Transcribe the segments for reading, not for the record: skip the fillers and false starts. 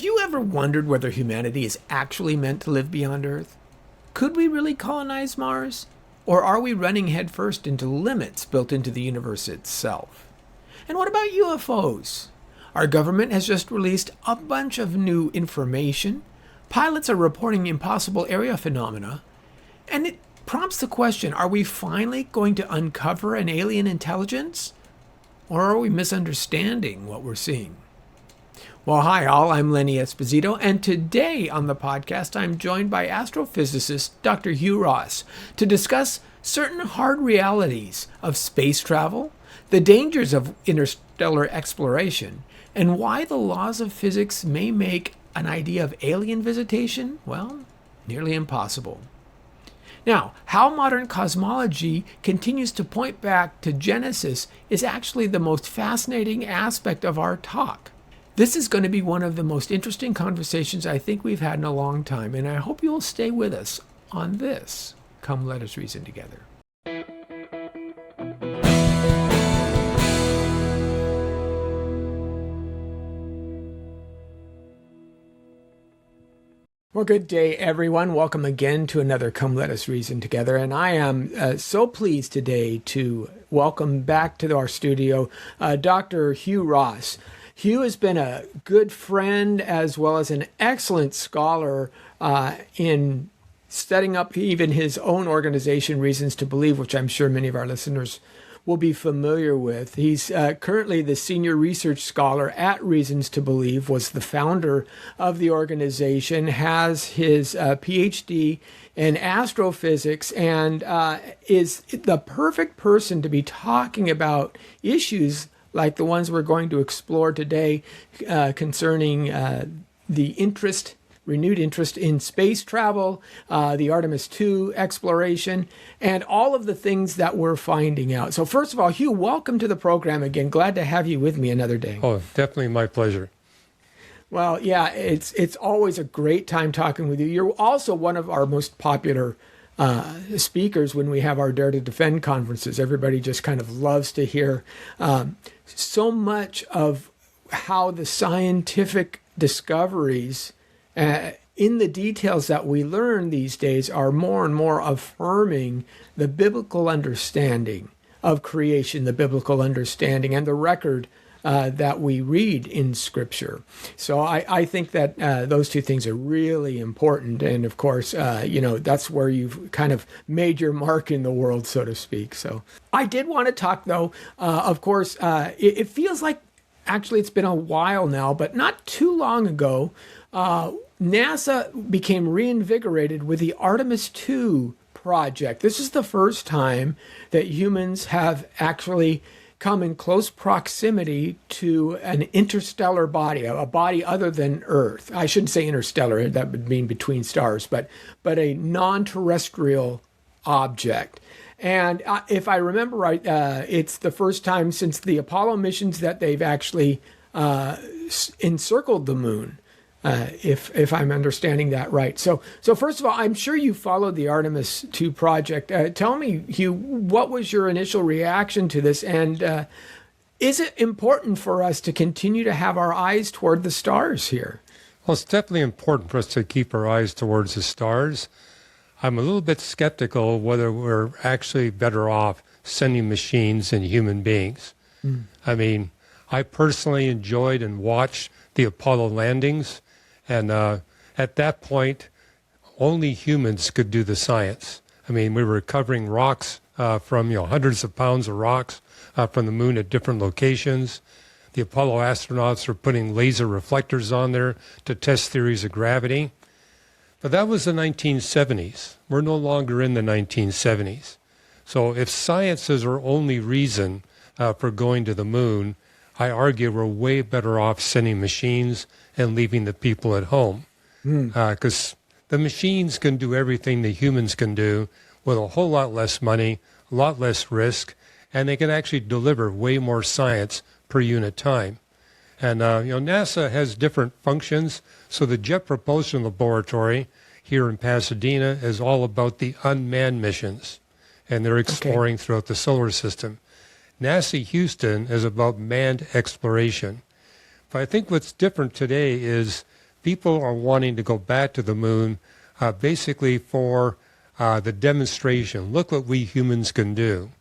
you ever wondered whether humanity is actually meant to live beyond Earth? Could we really colonize Mars? Or are we running headfirst into limits built into the universe itself? And what about UFOs? Our government has just released a bunch of new information. Pilots are reporting impossible area phenomena. And it prompts the question, are we finally going to uncover an alien intelligence? Or are we misunderstanding what we're seeing? Well, hi all, I'm Lenny Esposito, and today on the podcast I'm joined by astrophysicist Dr. Hugh Ross to discuss certain hard realities of space travel, the dangers of interstellar exploration, and why the laws of physics may make an idea of alien visitation, well, nearly impossible. Now, how modern cosmology continues to point back to Genesis is actually the most fascinating aspect of our talk. This is going to be one of the most interesting conversations I think we've had in a long time, and I hope you'll stay with us on this. Come, let us reason together. Well, good day, everyone. Welcome again to another Come Let Us Reason Together. And I am so pleased today to welcome back to our studio Dr. Hugh Ross. Hugh has been a good friend as well as an excellent scholar in setting up even his own organization, Reasons to Believe, which I'm sure many of our listeners will be familiar with. He's currently the senior research scholar at Reasons to Believe, was the founder of the organization, has his PhD in astrophysics, and is the perfect person to be talking about issues like the ones we're going to explore today concerning the renewed interest in space travel, the Artemis II exploration, and all of the things that we're finding out. So first of all, Hugh, welcome to the program again. Glad to have you with me another day. Oh, definitely my pleasure. Well, yeah, it's always a great time talking with you. You're also one of our most popular speakers when we have our Dare to Defend conferences. Everybody just kind of loves to hear so much of how the scientific discoveries in the details that we learn these days are more and more affirming the biblical understanding of creation, the biblical understanding, and the record that we read in Scripture. So I think that those two things are really important. And of course, that's where you've kind of made your mark in the world, so to speak. So I did want to talk, though, of course, it feels like actually it's been a while now, but not too long ago, NASA became reinvigorated with the Artemis II project. This is the first time that humans have actually come in close proximity to an interstellar body, a body other than Earth. I shouldn't say interstellar, that would mean between stars, but a non-terrestrial object. And if I remember right, it's the first time since the Apollo missions that they've actually encircled the moon. If I'm understanding that right. So first of all, I'm sure you followed the Artemis II project. Tell me, Hugh, what was your initial reaction to this? And is it important for us to continue to have our eyes toward the stars here? Well, it's definitely important for us to keep our eyes towards the stars. I'm a little bit skeptical whether we're actually better off sending machines than human beings. I mean, I personally enjoyed and watched the Apollo landings. And at that point, only humans could do the science. I mean, we were recovering rocks from hundreds of pounds of rocks from the moon at different locations. The Apollo astronauts were putting laser reflectors on there to test theories of gravity. But that was the 1970s. We're no longer in the 1970s. So if science is our only reason for going to the moon, I argue we're way better off sending machines and leaving the people at home. Because the machines can do everything the humans can do with a whole lot less money, a lot less risk, and they can actually deliver way more science per unit time. And NASA has different functions. So the Jet Propulsion Laboratory here in Pasadena is all about the unmanned missions, and they're exploring throughout the solar system. NASA Houston is about manned exploration. But I think what's different today is people are wanting to go back to the moon basically for the demonstration. Look what we humans can do.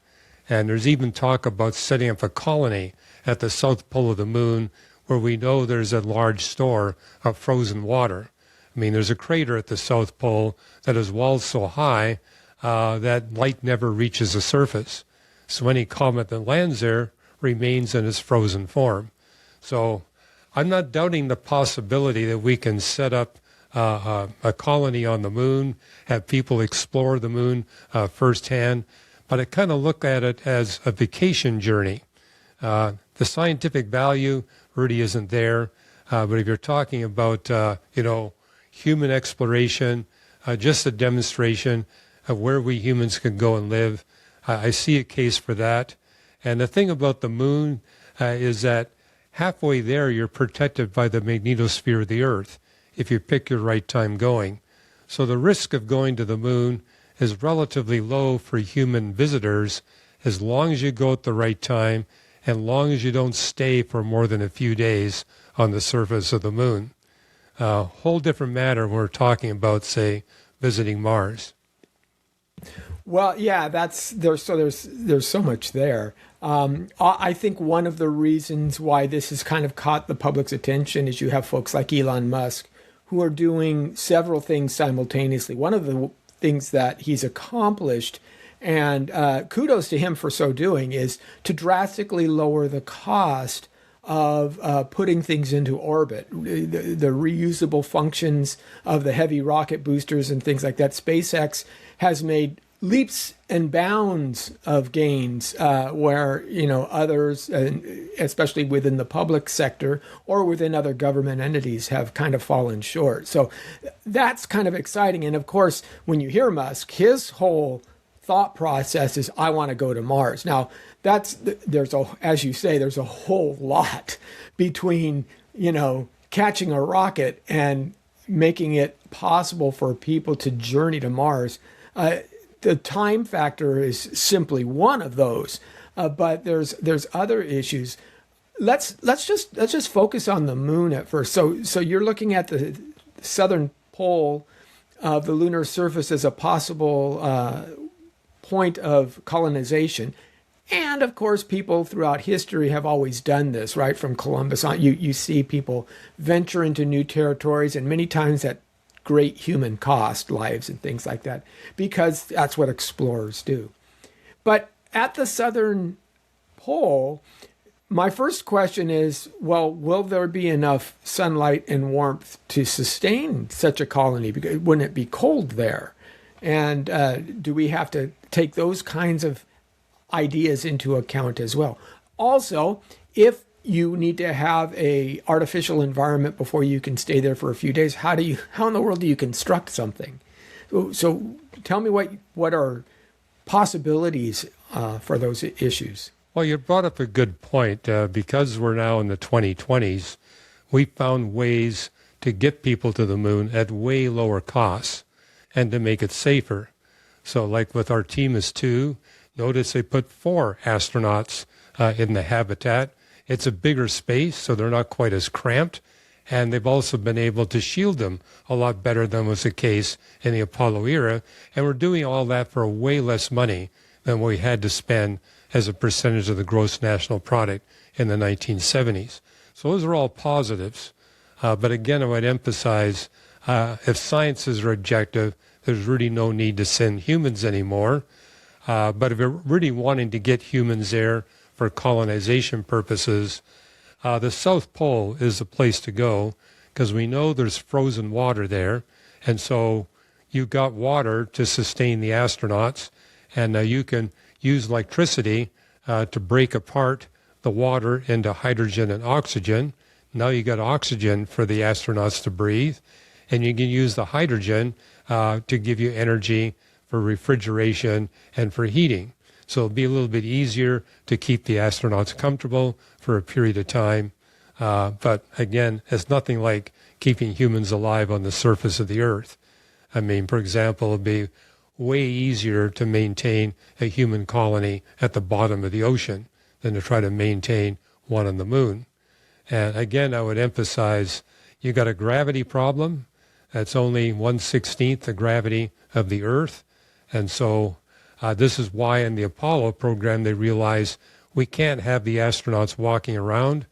And there's even talk about setting up a colony at the south pole of the moon where we know there's a large store of frozen water. I mean, there's a crater at the South Pole that is walled so high that light never reaches the surface. So any comet that lands there remains in its frozen form. So I'm not doubting the possibility that we can set up a colony on the moon, have people explore the moon firsthand, but I kind of look at it as a vacation journey. The scientific value really isn't there, but if you're talking about, human exploration, just a demonstration of where we humans can go and live, I see a case for that. And the thing about the moon is that halfway there, you're protected by the magnetosphere of the Earth if you pick your right time going. So the risk of going to the moon is relatively low for human visitors as long as you go at the right time and long as you don't stay for more than a few days on the surface of the moon. Whole different matter when we're talking about, say, visiting Mars. Well, yeah, there's so much there. I think one of the reasons why this has kind of caught the public's attention is you have folks like Elon Musk who are doing several things simultaneously. One of the things that he's accomplished, and kudos to him for so doing, is to drastically lower the cost of putting things into orbit, the reusable functions of the heavy rocket boosters and things like that. SpaceX has made leaps and bounds of gains where others, especially within the public sector or within other government entities, have kind of fallen short. So that's kind of exciting. And of course, when you hear Musk, his whole thought process is, I want to go to Mars. Now, as you say, there's a whole lot between, catching a rocket and making it possible for people to journey to Mars. The time factor is simply one of those, but there's other issues. Let's just focus on the moon at first. So you're looking at the southern pole of the lunar surface as a possible point of colonization. And of course, people throughout history have always done this, right? From Columbus on, you see people venture into new territories, and many times at great human cost, lives and things like that, because that's what explorers do. But at the southern pole, my first question is, well, will there be enough sunlight and warmth to sustain such a colony? Because wouldn't it be cold there? And do we have to take those kinds of ideas into account as well? Also, if you need to have a artificial environment before you can stay there for a few days, how in the world do you construct something? So tell me what are possibilities for those issues. Well, you brought up a good point. Because we're now in the 2020s, we found ways to get people to the moon at way lower costs and to make it safer. So like with Artemis 2, notice they put 4 astronauts in the habitat. It's a bigger space, so they're not quite as cramped. And they've also been able to shield them a lot better than was the case in the Apollo era. And we're doing all that for way less money than we had to spend as a percentage of the gross national product in the 1970s. So those are all positives. But again, I would emphasize, if science is our objective, there's really no need to send humans anymore. But if you're really wanting to get humans there for colonization purposes, the South Pole is the place to go because we know there's frozen water there. And so you've got water to sustain the astronauts, and you can use electricity to break apart the water into hydrogen and oxygen. Now you got oxygen for the astronauts to breathe, and you can use the hydrogen to give you energy for refrigeration and for heating. So it'll be a little bit easier to keep the astronauts comfortable for a period of time. But again, it's nothing like keeping humans alive on the surface of the Earth. I mean, for example, it'd be way easier to maintain a human colony at the bottom of the ocean than to try to maintain one on the moon. And again, I would emphasize, You got a gravity problem that's only 1/16 the gravity of the Earth. And so this is why in the Apollo program they realized we can't have the astronauts walking around.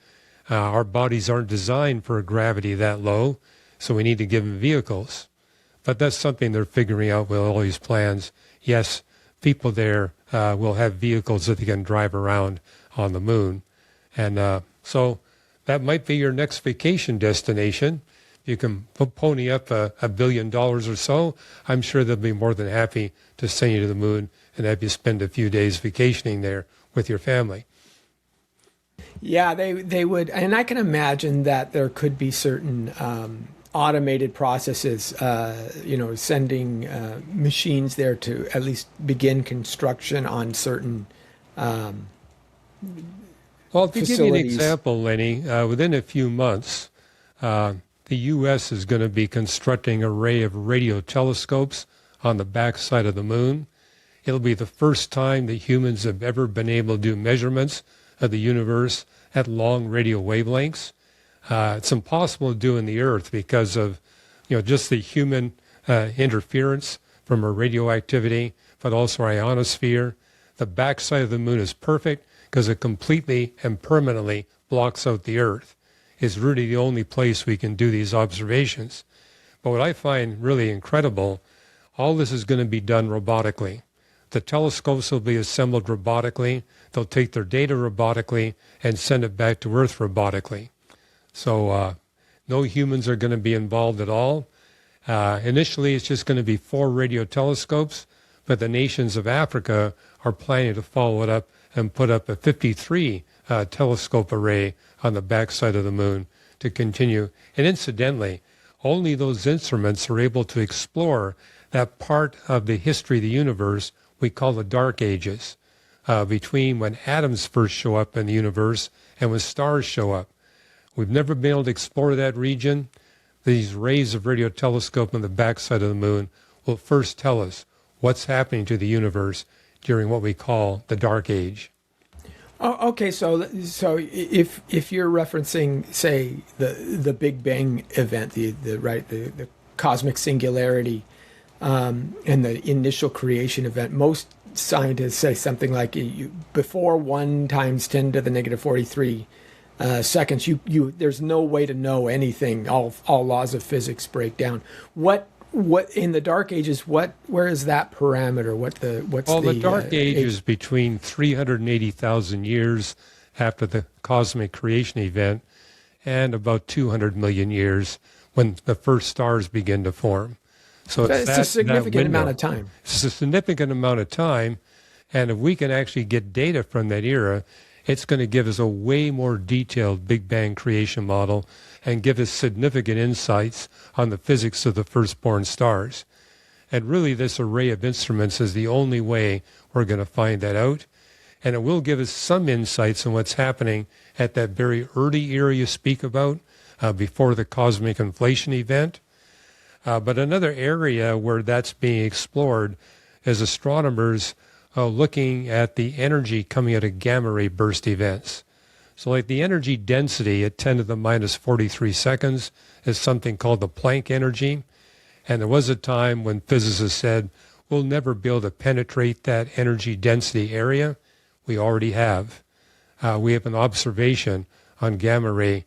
Our bodies aren't designed for a gravity that low, so we need to give them vehicles. But that's something they're figuring out with all these plans. Yes, people there will have vehicles that they can drive around on the moon. And so that might be your next vacation destination. You can pony up $1 billion or so. I'm sure they'll be more than happy to send you to the moon and have you spend a few days vacationing there with your family. Yeah, they would. And I can imagine that there could be certain automated processes, sending machines there to at least begin construction on certain well, to facilities. give you an example, Lenny, within a few months, the U.S. is going to be constructing an array of radio telescopes on the backside of the moon. It'll be the first time that humans have ever been able to do measurements of the universe at long radio wavelengths. It's impossible to do in the Earth because of, just the human interference from our radioactivity, but also our ionosphere. The backside of the moon is perfect because it completely and permanently blocks out the Earth. It's really the only place we can do these observations. But what I find really incredible, all this is going to be done robotically. The telescopes will be assembled robotically. They'll take their data robotically and send it back to Earth robotically. So no humans are going to be involved at all. Initially, it's just going to be 4 radio telescopes, but the nations of Africa are planning to follow it up and put up a 53 telescope array on the backside of the moon to continue. And incidentally, only those instruments are able to explore that part of the history of the universe we call the Dark Ages, between when atoms first show up in the universe and when stars show up. We've never been able to explore that region. These rays of radio telescope on the backside of the moon will first tell us what's happening to the universe during what we call the Dark Age. Oh, okay, so if you're referencing, say, the Big Bang event, the cosmic singularity, and the initial creation event, most scientists say something like before 1 × 10⁻43 seconds, there's no way to know anything. All laws of physics break down. What in the Dark Ages? Where is that parameter? The Dark Age is between 380,000 years after the cosmic creation event and about 200 million years when the first stars begin to form. So it's a significant amount of time. It's a significant amount of time, and if we can actually get data from that era, it's going to give us a way more detailed Big Bang creation model and give us significant insights on the physics of the firstborn stars. And really, this array of instruments is the only way we're going to find that out. And it will give us some insights on what's happening at that very early era you speak about, before the cosmic inflation event. But another area where that's being explored is astronomers looking at the energy coming out of gamma ray burst events. So like the energy density at 10 to the minus 43 seconds is something called the Planck energy. And there was a time when physicists said, we'll never be able to penetrate that energy density area. We already have. We have an observation on gamma ray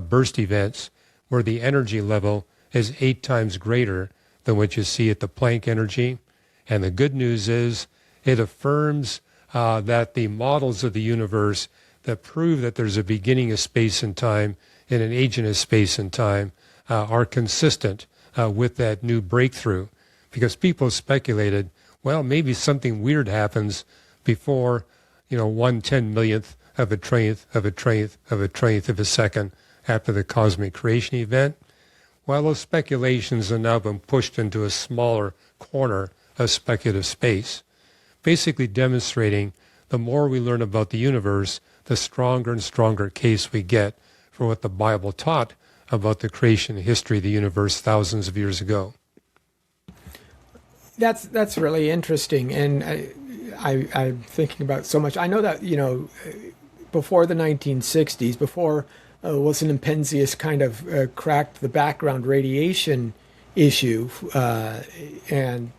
burst events where the energy level is 8 times greater than what you see at the Planck energy. And the good news is it affirms that the models of the universe that prove that there's a beginning of space and time and an agent of space and time are consistent with that new breakthrough. Because people speculated, well, maybe something weird happens before, 1/10,000,000th of a trillionth of a trillionth of a trillionth of a second after the cosmic creation event. Well, those speculations have now been pushed into a smaller corner of speculative space, basically demonstrating the more we learn about the universe, the stronger and stronger case we get for what the Bible taught about the creation and history of the universe thousands of years ago. That's really interesting, and I'm thinking about so much. I know that before the 1960s, before Wilson and Penzias kind of cracked the background radiation issue, and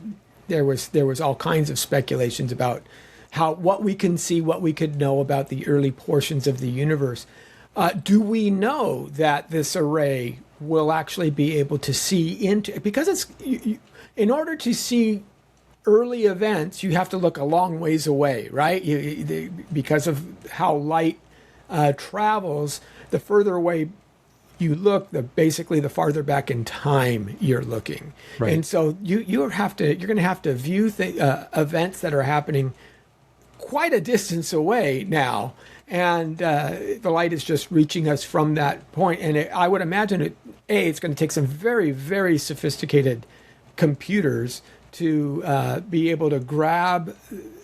there was all kinds of speculations about what we can see, what we could know about the early portions of the universe. Do we know that this array will actually be able to see into, because in order to see early events, you have to look a long ways away, right? Because of how light travels, the further away you look, basically the farther back in time you're looking. Right. And so you're going to have to view events that are happening quite a distance away now, and the light is just reaching us from that point. And I would imagine it's going to take some very, very sophisticated computers to be able to grab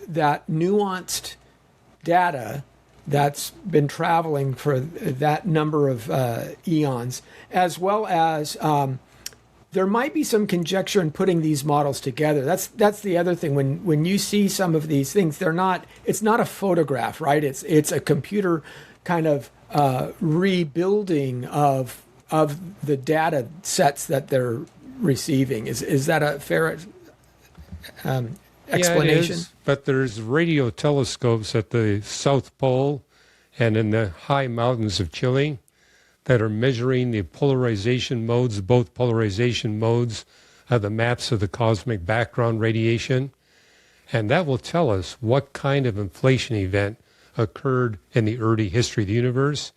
that nuanced data that's been traveling for that number of eons, as well as there might be some conjecture in putting these models together. That's the other thing. When you see some of these things, it's not a photograph, right? It's a computer kind of rebuilding of the data sets that they're receiving. Is that a fair explanation? Yeah, it is, but there's radio telescopes at the South Pole and in the high mountains of Chile that are measuring the polarization modes, both polarization modes of the maps of the cosmic background radiation. And that will tell us what kind of inflation event occurred in the early history of the universe.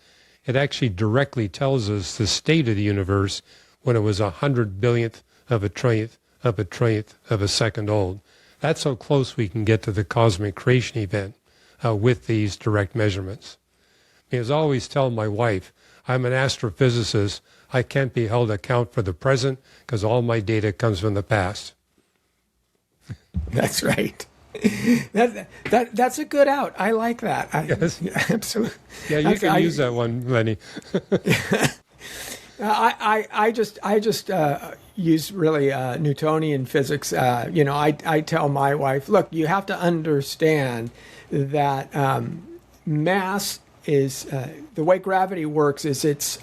It actually directly tells us the state of the universe when it was 100 billionth of a trillionth of a trillionth of a second old. That's how close we can get to the cosmic creation event with these direct measurements. As I always tell my wife, I'm an astrophysicist. I can't be held account for the present because all my data comes from the past. That's right. That's a good out. I like that. Yes. Absolutely. Yeah, you can use that one, Lenny. I just use really Newtonian physics. I tell my wife, look, you have to understand that mass is the way gravity works is it's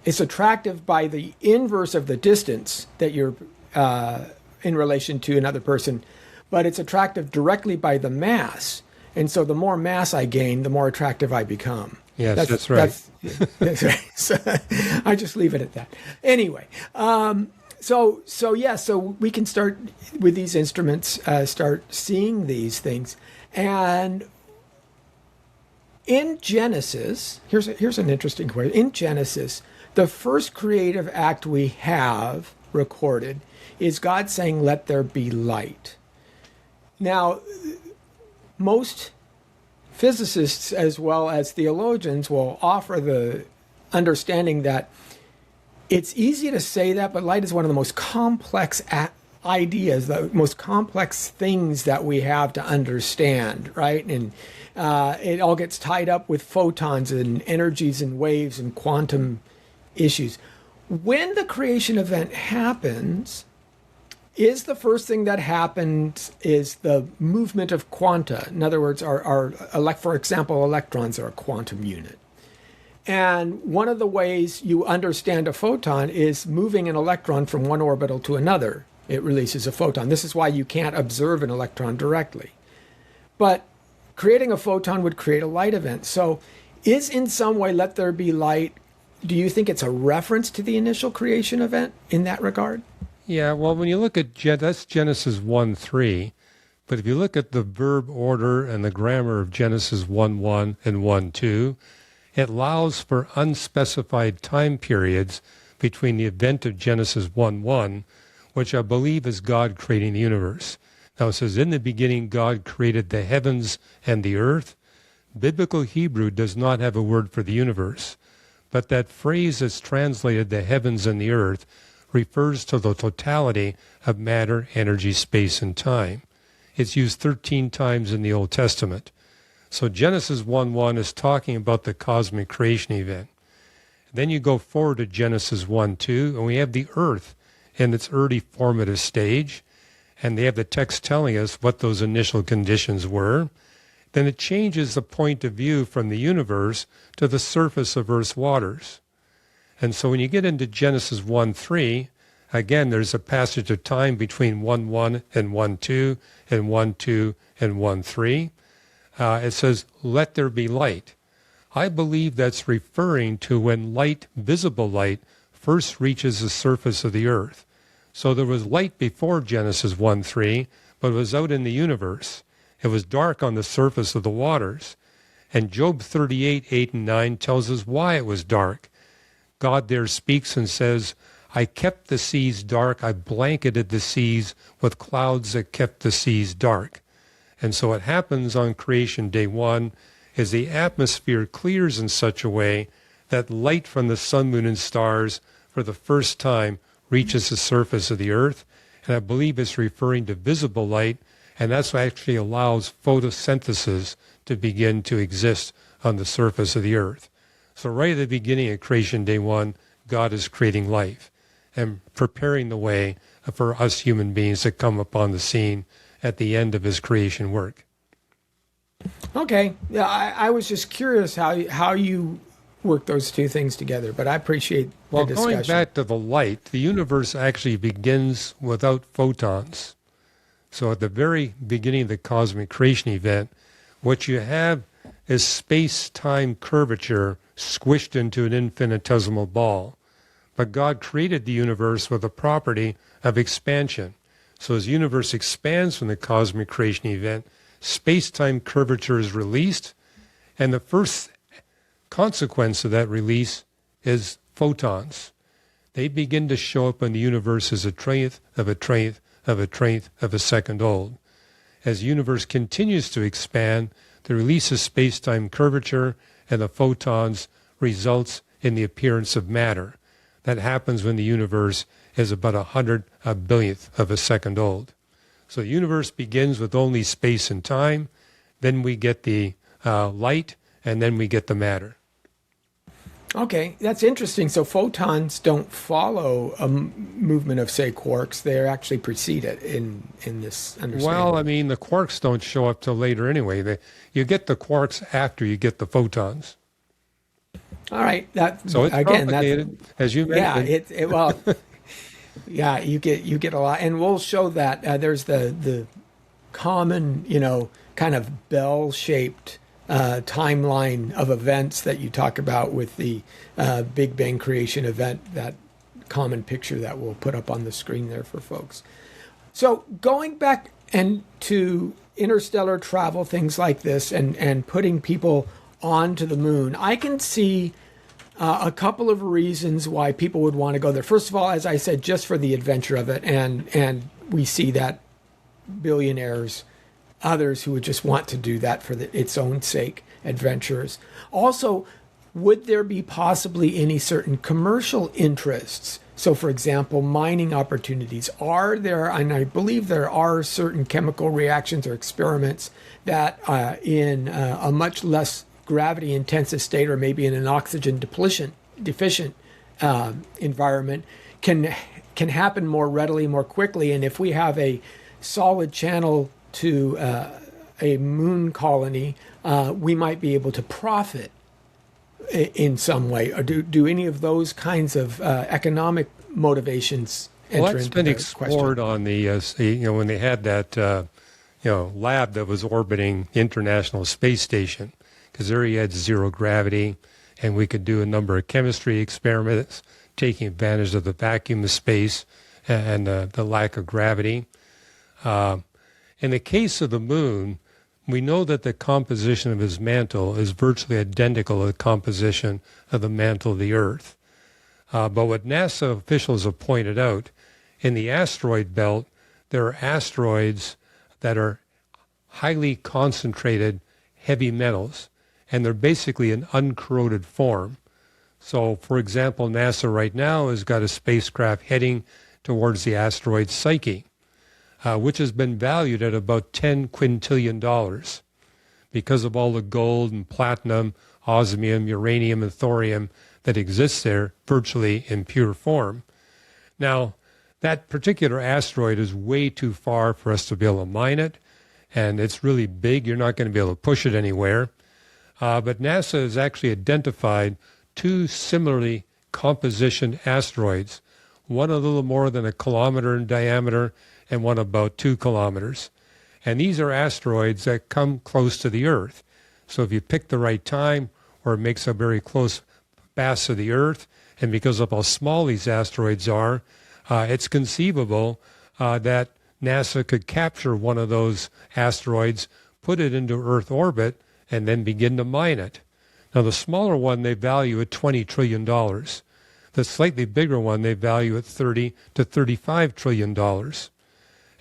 attractive by the inverse of the distance that you're in relation to another person, but it's attractive directly by the mass. And so the more mass I gain, the more attractive I become. Yes, that's right. That's right. So I just leave it at that. Anyway, so we can start with these instruments, start seeing these things. And in Genesis, here's an interesting question. In Genesis, the first creative act we have recorded is God saying, "Let there be light." Now, most physicists as well as theologians will offer the understanding that it's easy to say that, but light is one of the most complex ideas, the most complex things that we have to understand, right? And it all gets tied up with photons and energies and waves and quantum issues. When the creation event happens, is the first thing that happens is the movement of quanta. In other words, for example, electrons are a quantum unit. And one of the ways you understand a photon is moving an electron from one orbital to another. It releases a photon. This is why you can't observe an electron directly. But creating a photon would create a light event. So is in some way let there be light, do you think it's a reference to the initial creation event in that regard? Yeah, well, when you look at that's Genesis 1:3, but if you look at the verb order and the grammar of Genesis 1:1 and 1:2, it allows for unspecified time periods between the event of Genesis 1:1, which I believe is God creating the universe. Now it says, in the beginning God created the heavens and the earth. Biblical Hebrew does not have a word for the universe, but that phrase that's translated the heavens and the earth refers to the totality of matter, energy, space, and time. It's used 13 times in the Old Testament. So Genesis 1:1 is talking about the cosmic creation event. Then you go forward to Genesis 1:2, and we have the earth in its early formative stage, and they have the text telling us what those initial conditions were. then it changes the point of view from the universe to the surface of Earth's waters. And so when you get into Genesis 1:3, again, there's a passage of time between 1:1 and 1:2 and 1:2 and 1:3. It says, let there be light. I believe that's referring to when light, visible light, first reaches the surface of the earth. So there was light before Genesis 1:3, but it was out in the universe. It was dark on the surface of the waters. And Job 38:8 and 9 tells us why it was dark. God there speaks and says, I kept the seas dark, I blanketed the seas with clouds that kept the seas dark. And so what happens on creation day one is the atmosphere clears in such a way that light from the sun, moon, and stars for the first time reaches the surface of the earth. And I believe it's referring to visible light, and that's what actually allows photosynthesis to begin to exist on the surface of the earth. So right at the beginning of creation day one, God is creating life and preparing the way for us human beings to come upon the scene at the end of his creation work. Okay. Yeah, I was just curious how you work those two things together, but I appreciate the discussion. Going back to the light, the universe actually begins without photons. So at the very beginning of the cosmic creation event, what you have is space-time curvature squished into an infinitesimal ball. But God created the universe with a property of expansion. So as the universe expands from the cosmic creation event, space-time curvature is released, and the first consequence of that release is photons. They begin to show up when the universe is a trillionth of a trillionth of a trillionth of a second old. As the universe continues to expand, the release of space-time curvature and the photons results in the appearance of matter. That happens when the universe is about a billionth of a second old. So the universe begins with only space and time, then we get the light, and then we get the matter. Okay, that's interesting. So photons don't follow a movement of, say, quarks. They actually precede it in this understanding. Well, I mean, the quarks don't show up till later anyway. You get the quarks after you get the photons. All right. So it's again, complicated, as you mentioned. Yeah, well, yeah, you get a lot. And we'll show that. There's the common, kind of bell-shaped timeline of events that you talk about with the Big Bang creation event, that common picture that we'll put up on the screen there for folks. So going back and to interstellar travel, things like this, and putting people onto the moon, I can see a couple of reasons why people would want to go there. First of all, as I said, just for the adventure of it, and we see that billionaires, others who would just want to do that for its own sake, adventurers. Also, would there be possibly any certain commercial interests? So, for example, mining opportunities. Are there, and I believe there are, certain chemical reactions or experiments that in a much less gravity-intensive state, or maybe in an oxygen deficient environment, can happen more readily, more quickly. And if we have a solid channel to a moon colony, we might be able to profit in some way. Or do any of those kinds of economic motivations enter into the question? Well, that's been explored on the, when they had that, lab that was orbiting the International Space Station, because there you had zero gravity, and we could do a number of chemistry experiments taking advantage of the vacuum of space and the lack of gravity. In the case of the moon, we know that the composition of his mantle is virtually identical to the composition of the mantle of the Earth. But what NASA officials have pointed out, in the asteroid belt, there are asteroids that are highly concentrated heavy metals, and they're basically in uncorroded form. So, for example, NASA right now has got a spacecraft heading towards the asteroid Psyche, which has been valued at about $10 quintillion because of all the gold and platinum, osmium, uranium, and thorium that exists there virtually in pure form. Now, that particular asteroid is way too far for us to be able to mine it, and it's really big. You're not going to be able to push it anywhere. But NASA has actually identified two similarly compositioned asteroids, one a little more than 1 kilometer in diameter and one about 2 kilometers. And these are asteroids that come close to the Earth. So if you pick the right time, or it makes a very close pass to the Earth, and because of how small these asteroids are, it's conceivable that NASA could capture one of those asteroids, put it into Earth orbit, and then begin to mine it. Now, the smaller one they value at $20 trillion. The slightly bigger one they value at $30 to $35 trillion.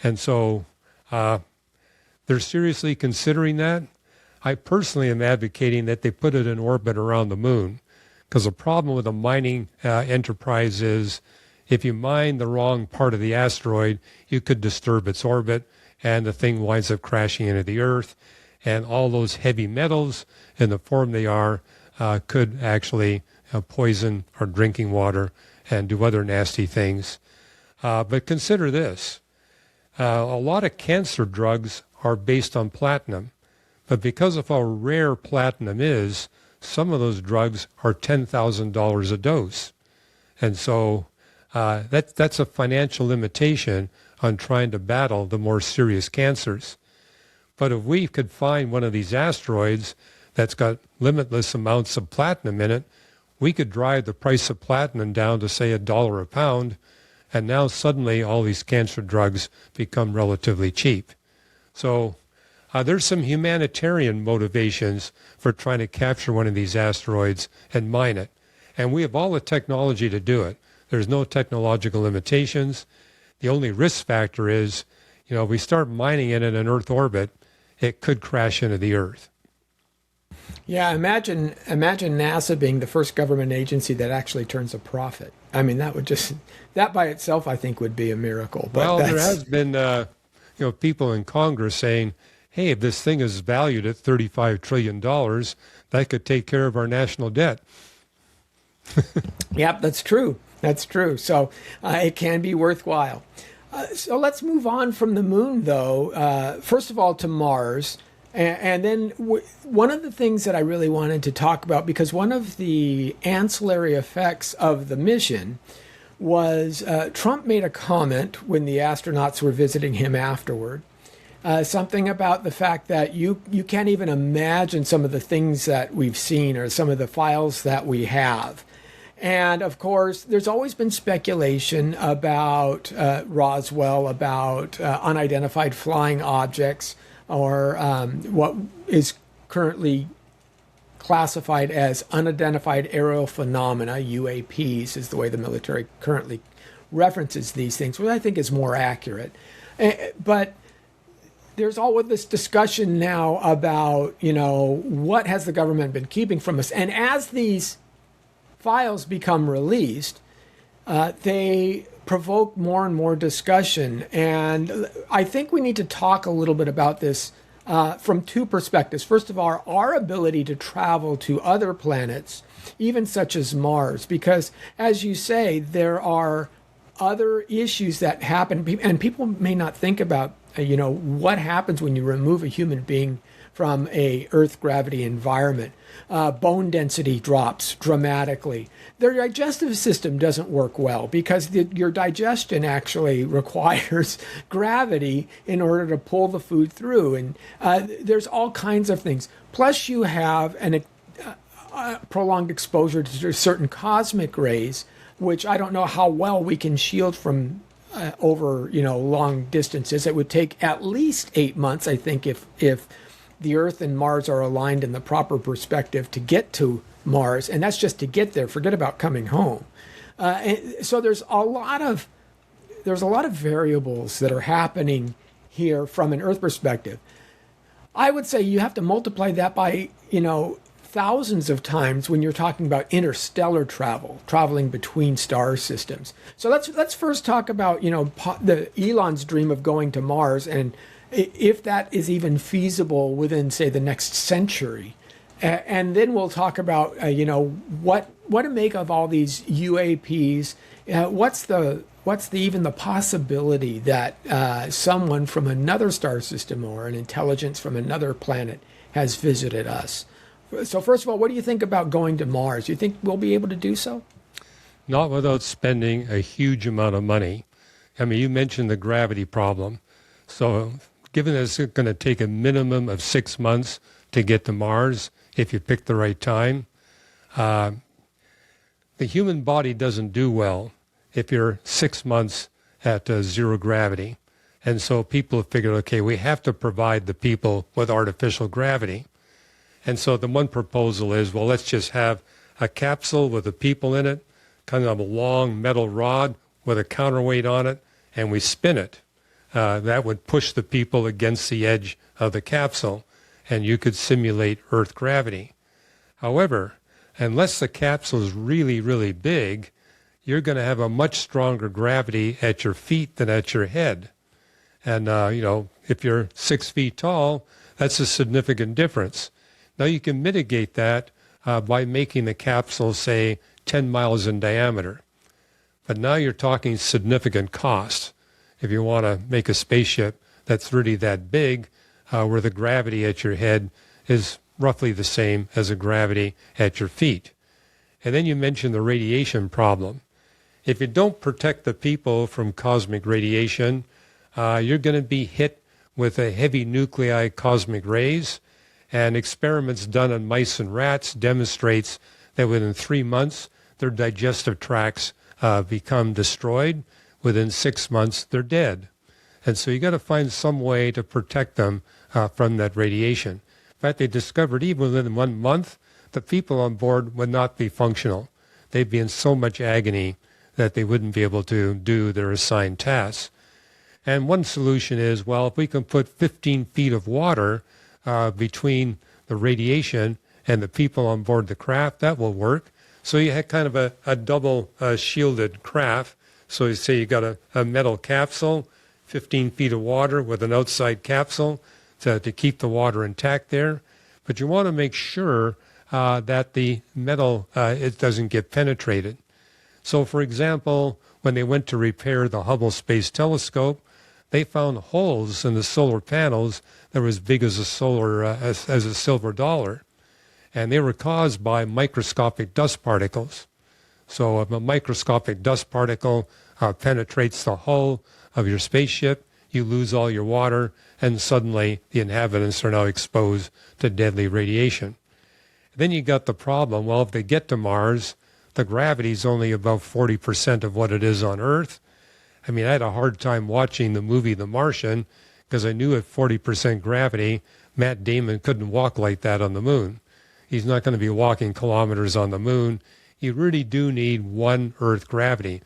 And so they're seriously considering that. I personally am advocating that they put it in orbit around the moon, because the problem with a mining enterprise is if you mine the wrong part of the asteroid, you could disturb its orbit, and the thing winds up crashing into the Earth. And all those heavy metals in the form they are could actually poison our drinking water and do other nasty things. But consider this. A lot of cancer drugs are based on platinum. But because of how rare platinum is, some of those drugs are $10,000 a dose. And so that's a financial limitation on trying to battle the more serious cancers. But if we could find one of these asteroids that's got limitless amounts of platinum in it, we could drive the price of platinum down to, say, $1 a pound, and now suddenly all these cancer drugs become relatively cheap. So there's some humanitarian motivations for trying to capture one of these asteroids and mine it. And we have all the technology to do it. There's no technological limitations. The only risk factor is, if we start mining it in an Earth orbit, it could crash into the Earth. Yeah, imagine NASA being the first government agency that actually turns a profit. I mean, that by itself, I think, would be a miracle. But there has been, people in Congress saying, hey, if this thing is valued at $35 trillion, that could take care of our national debt. Yep, that's true. That's true. So it can be worthwhile. So let's move on from the moon, though. First of all, to Mars. And then one of the things that I really wanted to talk about, because one of the ancillary effects of the mission was Trump made a comment when the astronauts were visiting him afterward. Something about the fact that you can't even imagine some of the things that we've seen or some of the files that we have. And of course, there's always been speculation about Roswell, about unidentified flying objects, or what is currently classified as unidentified aerial phenomena, UAPs is the way the military currently references these things, which I think is more accurate. But there's all of this discussion now about, what has the government been keeping from us? And as these files become released, they provoke more and more discussion. And I think we need to talk a little bit about this from two perspectives. First of all, our ability to travel to other planets, even such as Mars, because as you say, there are other issues that happen, and people may not think about, what happens when you remove a human being from a Earth gravity environment. Bone density drops dramatically. Their digestive system doesn't work well because your digestion actually requires gravity in order to pull the food through. And there's all kinds of things. Plus you have prolonged exposure to certain cosmic rays, which I don't know how well we can shield from over long distances. It would take at least 8 months, I think, if the Earth and Mars are aligned in the proper perspective to get to Mars, and that's just to get there. Forget about coming home. So there's a lot of variables that are happening here from an Earth perspective. I would say you have to multiply that by thousands of times when you're talking about interstellar traveling between star systems. So let's first talk about the Elon's dream of going to Mars, and if that is even feasible within, say, the next century. And then we'll talk about, what to make of all these UAPs. What's what's even the possibility that someone from another star system or an intelligence from another planet has visited us? So first of all, what do you think about going to Mars? Do you think we'll be able to do so? Not without spending a huge amount of money. I mean, you mentioned the gravity problem. So given that it's going to take a minimum of 6 months to get to Mars, if you pick the right time, the human body doesn't do well if you're 6 months at zero gravity. And so people have figured, okay, we have to provide the people with artificial gravity. And so the one proposal is, well, let's just have a capsule with the people in it, kind of a long metal rod with a counterweight on it, and we spin it. That would push the people against the edge of the capsule, and you could simulate Earth gravity. However, unless the capsule is really, really big, you're going to have a much stronger gravity at your feet than at your head. And, if you're 6 feet tall, that's a significant difference. Now, you can mitigate that by making the capsule, say, 10 miles in diameter. But now you're talking significant cost if you want to make a spaceship that's really that big, where the gravity at your head is roughly the same as the gravity at your feet. And then you mentioned the radiation problem. If you don't protect the people from cosmic radiation, you're going to be hit with a heavy nuclei cosmic rays. And experiments done on mice and rats demonstrates that within 3 months, their digestive tracts become destroyed. Within 6 months, they're dead. And so you got to find some way to protect them from that radiation. In fact, they discovered even within 1 month, the people on board would not be functional. They'd be in so much agony that they wouldn't be able to do their assigned tasks. And one solution is, well, if we can put 15 feet of water between the radiation and the people on board the craft, that will work. So you had kind of a double shielded craft. So you say you got a metal capsule, 15 feet of water with an outside capsule to keep the water intact there. But you want to make sure that the metal, it doesn't get penetrated. So, for example, when they went to repair the Hubble Space Telescope, they found holes in the solar panels that were as big as a silver dollar. And they were caused by microscopic dust particles. So if a microscopic dust particle penetrates the hull of your spaceship, you lose all your water, and suddenly the inhabitants are now exposed to deadly radiation. Then you got the problem, well, if they get to Mars, the gravity is only about 40% of what it is on Earth. I mean, I had a hard time watching the movie The Martian because I knew at 40% gravity, Matt Damon couldn't walk like that on the moon. He's not going to be walking kilometers on the moon. You really do need one Earth gravity.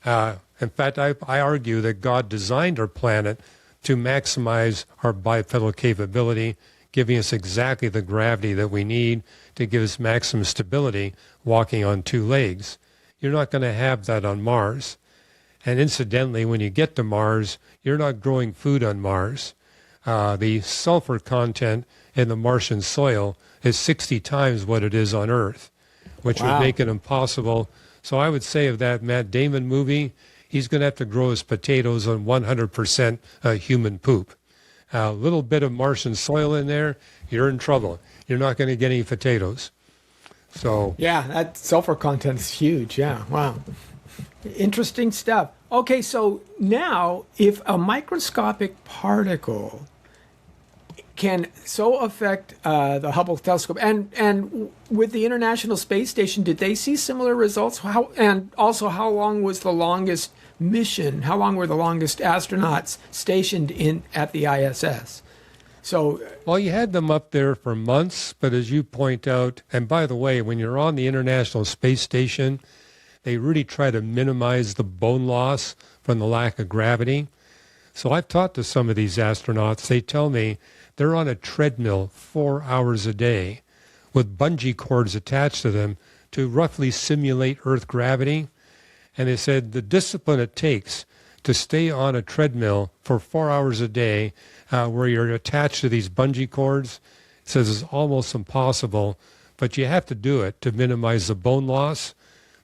In fact, I argue that God designed our planet to maximize our bipedal capability, giving us exactly the gravity that we need to give us maximum stability walking on 2 legs. You're not going to have that on Mars. And incidentally, when you get to Mars, you're not growing food on Mars. The sulfur content in the Martian soil is 60 times what it is on Earth, which would make it impossible. So I would say of that Matt Damon movie, he's going to have to grow his potatoes on 100% human poop. A little bit of Martian soil in there, you're in trouble. You're not going to get any potatoes. So yeah, that sulfur content is huge. Yeah, wow. Interesting stuff. Okay, so now if a microscopic particle can so affect the Hubble telescope, and with the International Space Station, did they see similar results? And also, how long was the longest mission? How long were the longest astronauts stationed at the ISS? So, well, you had them up there for months, but as you point out, and by the way, when you're on the International Space Station, they really try to minimize the bone loss from the lack of gravity. So I've talked to some of these astronauts. They tell me they're on a treadmill 4 hours a day with bungee cords attached to them to roughly simulate Earth gravity. And they said the discipline it takes to stay on a treadmill for 4 hours a day where you're attached to these bungee cords, says it's almost impossible, but you have to do it to minimize the bone loss.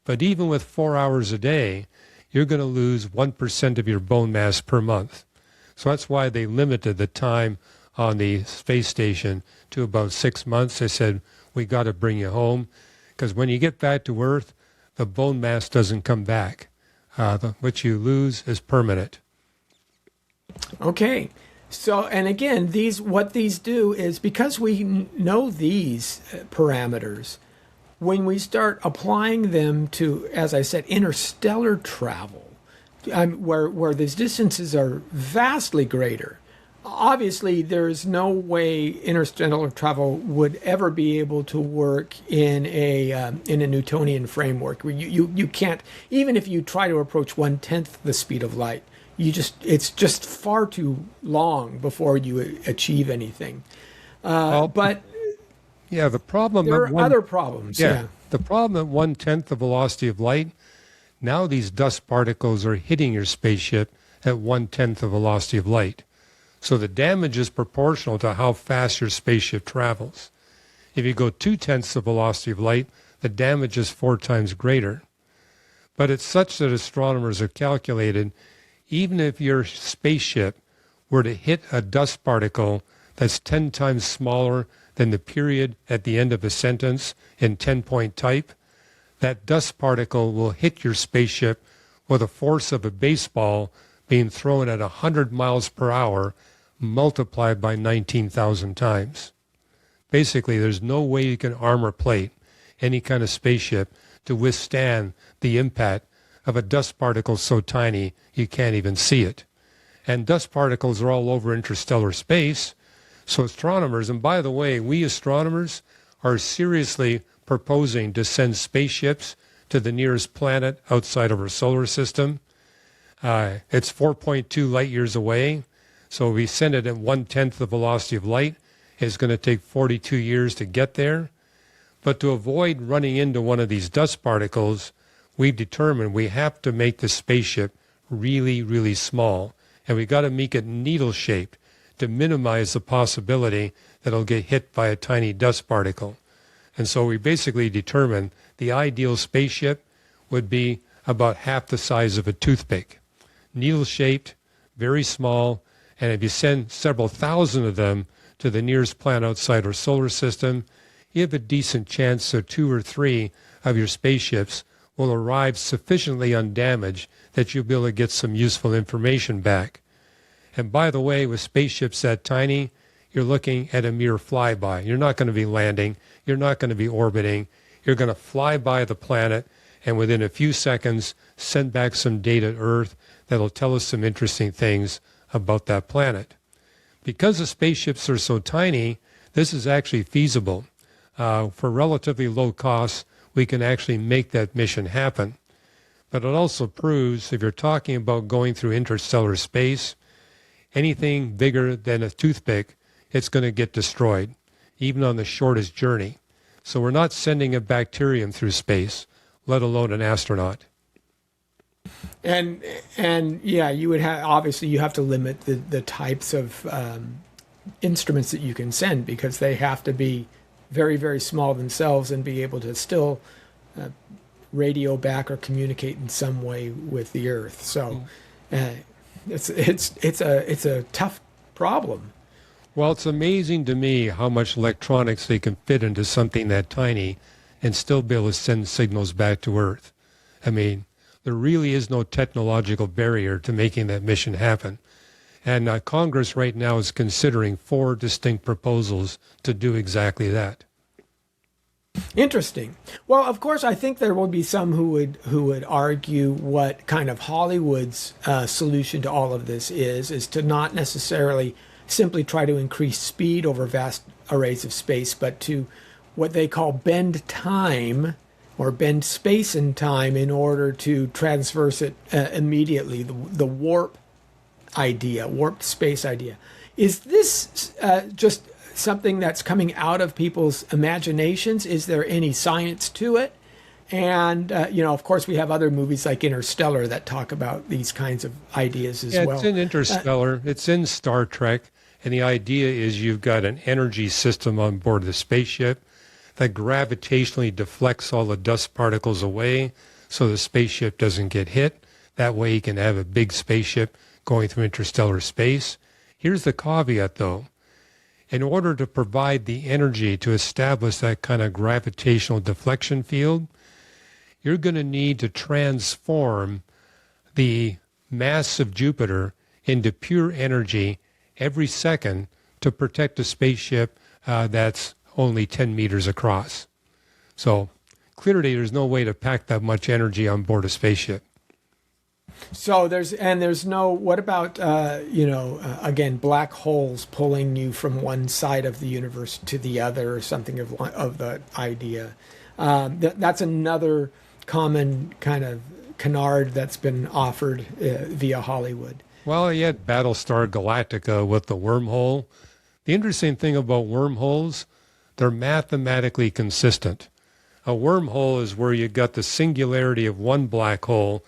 But even with 4 hours a day, you're going to lose 1% of your bone mass per month. So that's why they limited the time on the space station to about 6 months. They said, we got to bring you home, because when you get back to Earth, the bone mass doesn't come back. What you lose is permanent. Okay. So, and again, what these do is, because we know these parameters, when we start applying them to, as I said, interstellar travel, where these distances are vastly greater, obviously there's no way interstellar travel would ever be able to work in a Newtonian framework. You can't, even if you try to approach 1/10 the speed of light, it's just far too long before you achieve anything. But yeah, the problem. There are other problems. Yeah, the problem at 1/10 the velocity of light. Now these dust particles are hitting your spaceship at 1/10 the velocity of light. So the damage is proportional to how fast your spaceship travels. If you go 2/10 the velocity of light, the damage is 4 times greater. But it's such that astronomers have calculated, even if your spaceship were to hit a dust particle that's 10 times smaller than the period at the end of a sentence in 10-point type, that dust particle will hit your spaceship with a force of a baseball being thrown at 100 miles per hour, multiplied by 19,000 times. Basically, there's no way you can armor plate any kind of spaceship to withstand the impact of a dust particle so tiny you can't even see it. And dust particles are all over interstellar space. So astronomers, and by the way, we astronomers are seriously proposing to send spaceships to the nearest planet outside of our solar system. It's 4.2 light years away. So if we send it at 1/10 the velocity of light, it's going to take 42 years to get there. But to avoid running into one of these dust particles, we've determined we have to make the spaceship really, really small. And we got to make it needle-shaped to minimize the possibility that it'll get hit by a tiny dust particle. And so we basically determined the ideal spaceship would be about half the size of a toothpick. Needle-shaped, very small, and if you send several thousand of them to the nearest planet outside our solar system, you have a decent chance that 2 or 3 of your spaceships will arrive sufficiently undamaged that you'll be able to get some useful information back. And by the way, with spaceships that tiny, you're looking at a mere flyby. You're not going to be landing. You're not going to be orbiting. You're going to fly by the planet and within a few seconds send back some data to Earth that'll tell us some interesting things about that planet. Because the spaceships are so tiny, this is actually feasible. For relatively low costs, we can actually make that mission happen. But it also proves, if you're talking about going through interstellar space, anything bigger than a toothpick, it's going to get destroyed, even on the shortest journey. So we're not sending a bacterium through space, let alone an astronaut. And yeah, you would have, obviously you have to limit the types of instruments that you can send, because they have to be very, very small themselves and be able to still radio back or communicate in some way with the Earth. So it's a tough problem. Well, it's amazing to me how much electronics they can fit into something that tiny and still be able to send signals back to Earth. I mean, there really is no technological barrier to making that mission happen. And Congress right now is considering 4 distinct proposals to do exactly that. Interesting. Well, of course, I think there will be some who would argue what kind of Hollywood's solution to all of this is to not necessarily simply try to increase speed over vast arrays of space, but to what they call bend time or bend space and time in order to transverse it immediately, the warp idea, warped space idea. Is this just something that's coming out of people's imaginations? Is there any science to it? And, of course, we have other movies like Interstellar that talk about these kinds of ideas as well. It's in Interstellar. It's in Star Trek. And the idea is you've got an energy system on board the spaceship that gravitationally deflects all the dust particles away so the spaceship doesn't get hit. That way you can have a big spaceship going through interstellar space. Here's the caveat, though. In order to provide the energy to establish that kind of gravitational deflection field, you're going to need to transform the mass of Jupiter into pure energy every second to protect a spaceship that's only 10 meters across. So clearly there's no way to pack that much energy on board a spaceship. So there's no, what about, again, black holes pulling you from one side of the universe to the other, or something of the idea. That's another common kind of canard that's been offered via Hollywood. Well, you had Battlestar Galactica with the wormhole. The interesting thing about wormholes, they're mathematically consistent. A wormhole is where you got the singularity of one black hole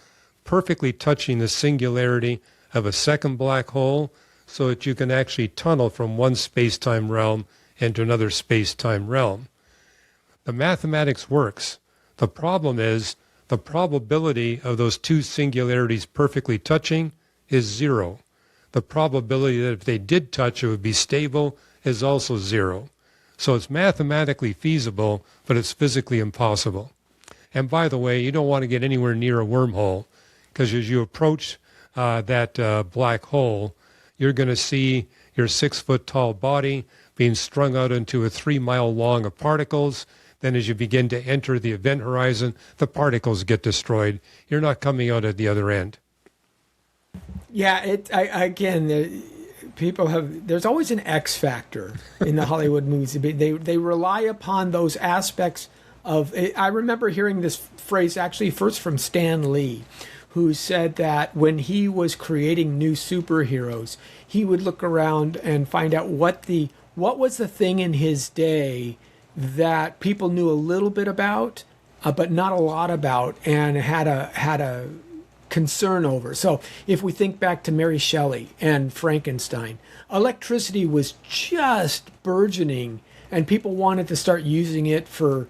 perfectly touching the singularity of a second black hole, so that you can actually tunnel from one space-time realm into another space-time realm. The mathematics works. The problem is the probability of those two singularities perfectly touching is zero. The probability that if they did touch it would be stable is also zero. So it's mathematically feasible, but it's physically impossible. And by the way, you don't want to get anywhere near a wormhole, because as you approach that black hole, you're going to see your 6-foot-tall body being strung out into a 3-mile long of particles. Then as you begin to enter the event horizon, the particles get destroyed. You're not coming out at the other end. Yeah, there's always an X factor in the Hollywood movies. They rely upon those aspects of, I remember hearing this phrase actually first from Stan Lee, who said that when he was creating new superheroes, he would look around and find out what was the thing in his day that people knew a little bit about, but not a lot about, and had a concern over. So if we think back to Mary Shelley and Frankenstein, electricity was just burgeoning, and people wanted to start using it for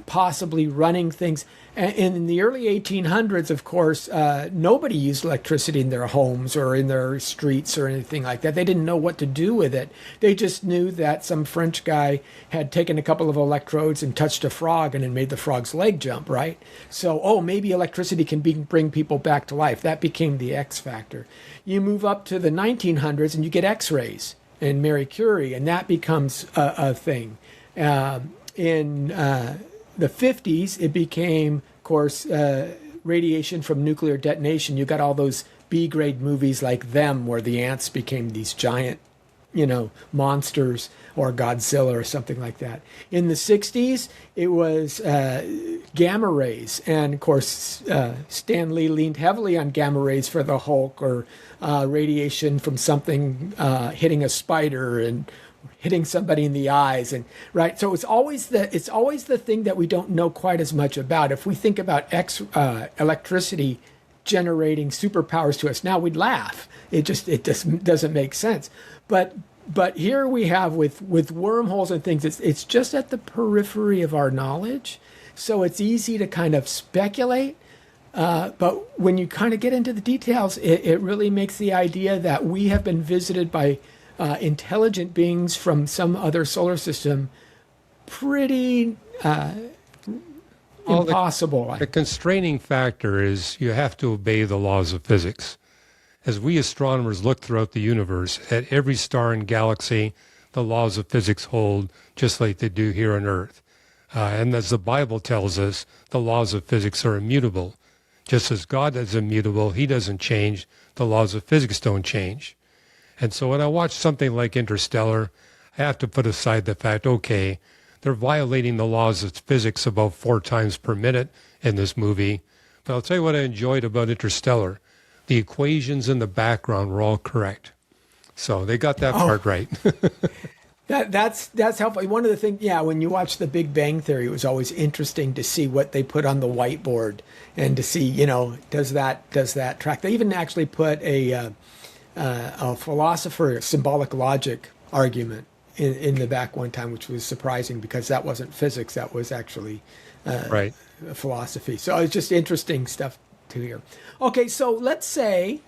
possibly running things. And in the early 1800s, of course, nobody used electricity in their homes or in their streets or anything like that. They didn't know what to do with it. They just knew that some French guy had taken a couple of electrodes and touched a frog and it made the frog's leg jump, right? So, maybe electricity can bring people back to life. That became the X factor. You move up to the 1900s and you get X-rays and Marie Curie, and that becomes a thing. In the 50s, it became, of course, radiation from nuclear detonation. You got all those B-grade movies like Them, where the ants became these giant, monsters, or Godzilla or something like that. In the 60s, it was gamma rays. And, of course, Stan Lee leaned heavily on gamma rays for the Hulk, or radiation from something hitting a spider and hitting somebody in the eyes, and right. So it's always the thing that we don't know quite as much about. If we think about electricity generating superpowers to us now, we'd laugh. It just doesn't make sense. But here we have with wormholes and things, it's just at the periphery of our knowledge. So it's easy to kind of speculate. But when you kind of get into the details, it really makes the idea that we have been visited by intelligent beings from some other solar system pretty impossible. The constraining factor is you have to obey the laws of physics. As we astronomers look throughout the universe, at every star and galaxy, the laws of physics hold just like they do here on Earth. And as the Bible tells us, the laws of physics are immutable. Just as God is immutable, he doesn't change, the laws of physics don't change. And so when I watch something like Interstellar, I have to put aside the fact, okay, they're violating the laws of physics about 4 times per minute in this movie. But I'll tell you what I enjoyed about Interstellar. The equations in the background were all correct. So they got that part right. That's helpful. One of the things, when you watch The Big Bang Theory, it was always interesting to see what they put on the whiteboard and to see, does that track? They even actually put a philosopher, symbolic logic argument in the back one time, which was surprising because that wasn't physics, that was actually right. Philosophy. So it's just interesting stuff. to hear. Okay, so let's say,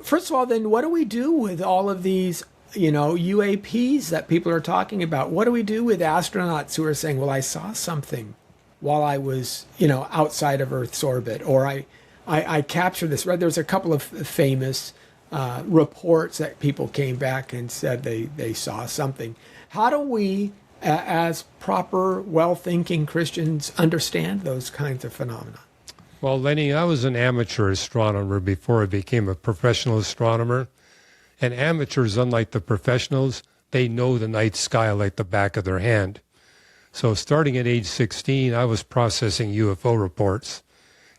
first of all, then what do we do with all of these, UAPs that people are talking about? What do we do with astronauts who are saying, well, I saw something while I was, outside of Earth's orbit, or I captured this, right? There's a couple of famous reports that people came back and said they saw something. How do we, as proper, well-thinking Christians, understand those kinds of phenomena? Well, Lenny, I was an amateur astronomer before I became a professional astronomer. And amateurs, unlike the professionals, they know the night sky like the back of their hand. So starting at age 16, I was processing UFO reports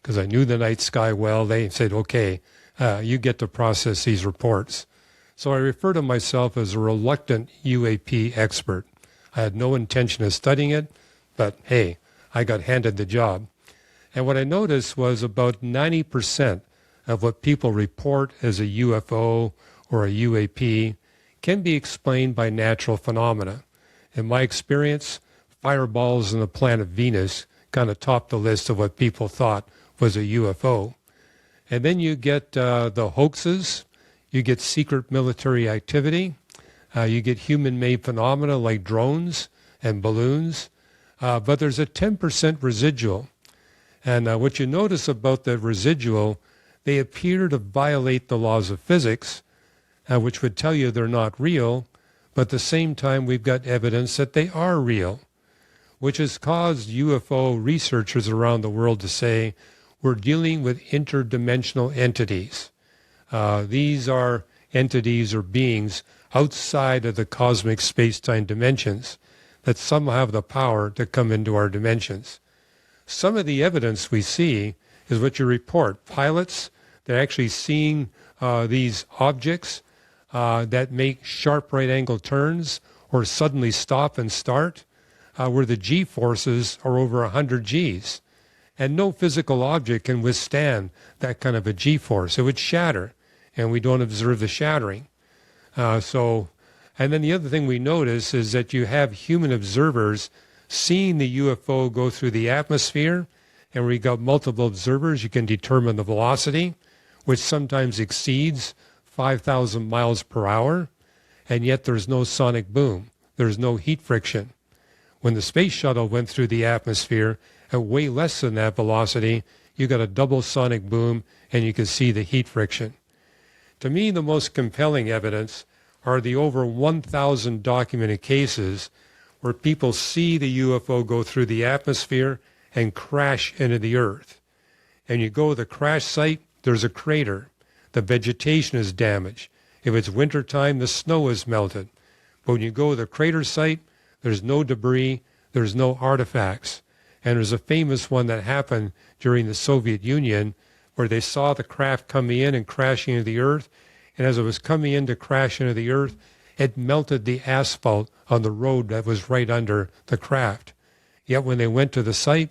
because I knew the night sky well. They said, okay, you get to process these reports. So I refer to myself as a reluctant UAP expert. I had no intention of studying it, but hey, I got handed the job. And what I noticed was about 90% of what people report as a UFO or a UAP can be explained by natural phenomena. In my experience, fireballs on the planet Venus kind of topped the list of what people thought was a UFO. And then you get the hoaxes, you get secret military activity, you get human-made phenomena like drones and balloons, but there's a 10% residual. And what you notice about the residual, they appear to violate the laws of physics, which would tell you they're not real, but at the same time we've got evidence that they are real, which has caused UFO researchers around the world to say, we're dealing with interdimensional entities. These are entities or beings outside of the cosmic space-time dimensions that somehow have the power to come into our dimensions. Some of the evidence we see is what you report. Pilots, they're actually seeing these objects that make sharp right-angle turns or suddenly stop and start, where the G-forces are over 100 Gs. And no physical object can withstand that kind of a G-force. It would shatter, and we don't observe the shattering. And then the other thing we notice is that you have human observers seeing the UFO go through the atmosphere, and where you got multiple observers, you can determine the velocity, which sometimes exceeds 5,000 miles per hour, and yet there's no sonic boom. There's no heat friction. When the space shuttle went through the atmosphere at way less than that velocity, you got a double sonic boom, and you can see the heat friction. To me, the most compelling evidence are the over 1,000 documented cases where people see the UFO go through the atmosphere and crash into the Earth. And you go to the crash site, there's a crater. The vegetation is damaged. If it's wintertime, the snow is melted. But when you go to the crater site, there's no debris, there's no artifacts. And there's a famous one that happened during the Soviet Union where they saw the craft coming in and crashing into the Earth. And as it was coming in to crash into the Earth, it melted the asphalt on the road that was right under the craft. Yet when they went to the site,